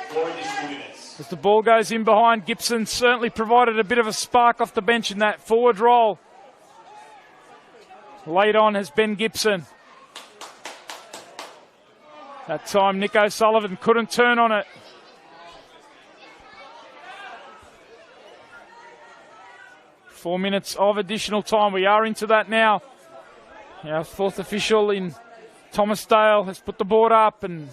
4 additional minutes. As the ball goes in behind, Gibson certainly provided a bit of a spark off the bench in that forward role. Late on has Ben Gibson. That time Nick O'Sullivan couldn't turn on it. Four minutes of additional time. We are into that now. Our fourth official in Thomas Dale has put the board up, and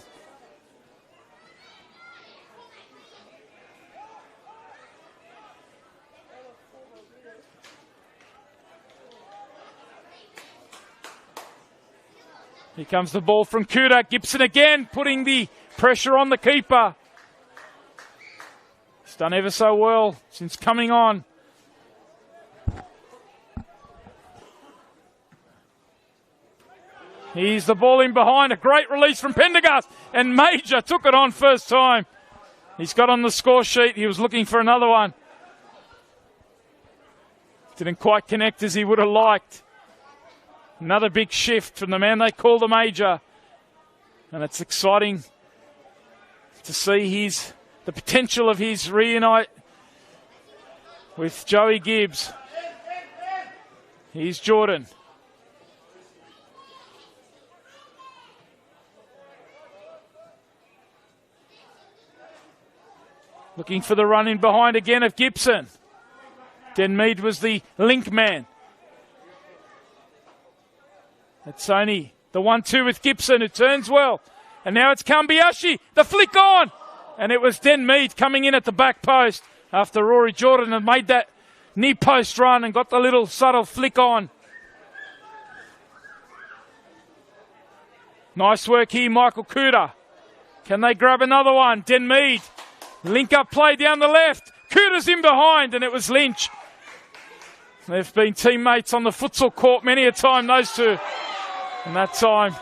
here comes the ball from Kuda. Gibson again putting the pressure on the keeper. He's done ever so well since coming on. Here's the ball in behind. A great release from Pendergast. And Major took it on first time. He's got on the score sheet. He was looking for another one. Didn't quite connect as he would have liked. Another big shift from the man they call the Major. And it's exciting to see the potential of his reunite with Joey Gibbs. Here's Jordan. Looking for the run in behind again of Gibson. Denmead was the link man. It's only the 1-2 with Gibson, who turns well. And now it's Kambiashi. The flick on. And it was Denmead coming in at the back post after Rory Jordan had made that knee post run and got the little subtle flick on. Nice work here, Michael Kuda. Can they grab another one? Denmead. Link up play down the left. Kuda's in behind, and it was Lynch. They've been teammates on the futsal court many a time, those two. And that time,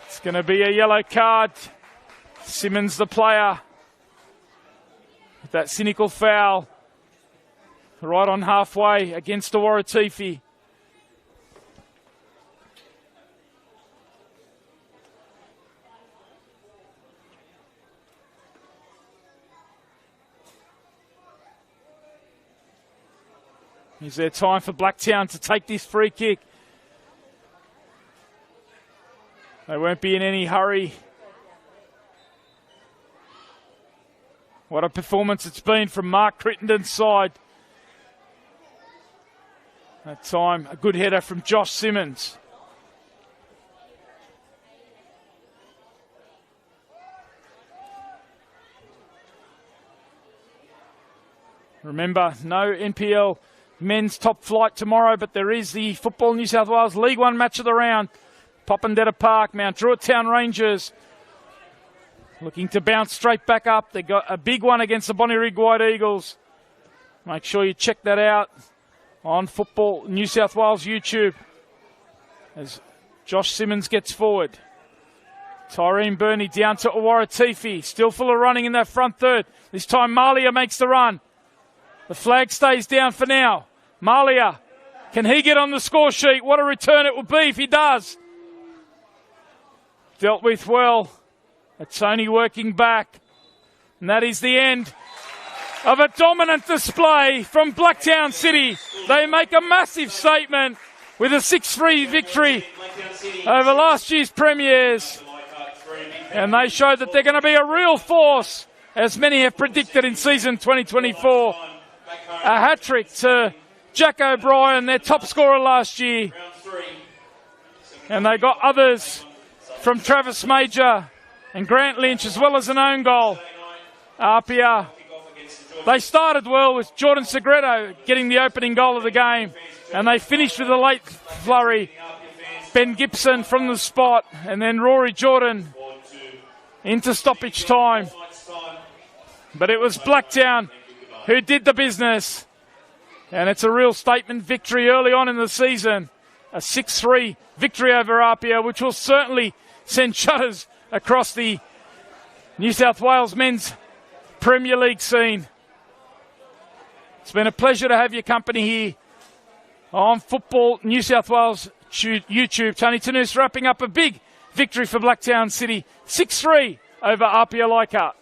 it's going to be a yellow card. Simmons, the player, with that cynical foul right on halfway against the Waratifi. Is there time for Blacktown to take this free kick? They won't be in any hurry. What a performance it's been from Mark Crittenden's side. That time, a good header from Josh Simmons. Remember, no NPL men's top flight tomorrow, but there is the Football New South Wales League One match of the round. Popondetta Park, Mount Druitt Town Rangers looking to bounce straight back up. They got a big one against the Bonnyrigg White Eagles. Make sure you check that out on Football New South Wales YouTube as Josh Simmons gets forward. Tyreen Burney down to Waratifi, still full of running in that front third. This time Malia makes the run. The flag stays down for now. Malia, can he get on the score sheet? What a return it will be if he does. Dealt with well. It's only working back. And that is the end of a dominant display from Blacktown City. They make a massive statement with a 6-3 victory over last year's premiers. And they show that they're going to be a real force, as many have predicted in season 2024. A hat-trick to Jack O'Brien, their top scorer last year. And they got others from Travis Major and Grant Lynch, as well as an own goal. APIA They started well with Jordan Segreto getting the opening goal of the game, and they finished with a late flurry. Ben Gibson from the spot, and then Rory Jordan into stoppage time. But it was Blacktown who did the business, and it's a real statement victory early on in the season. A 6-3 victory over APIA, which will certainly send shudders across the New South Wales men's Premier League scene. It's been a pleasure to have your company here on Football New South Wales YouTube. Tony Tanous wrapping up a big victory for Blacktown City, 6-3 over APIA Leichhardt.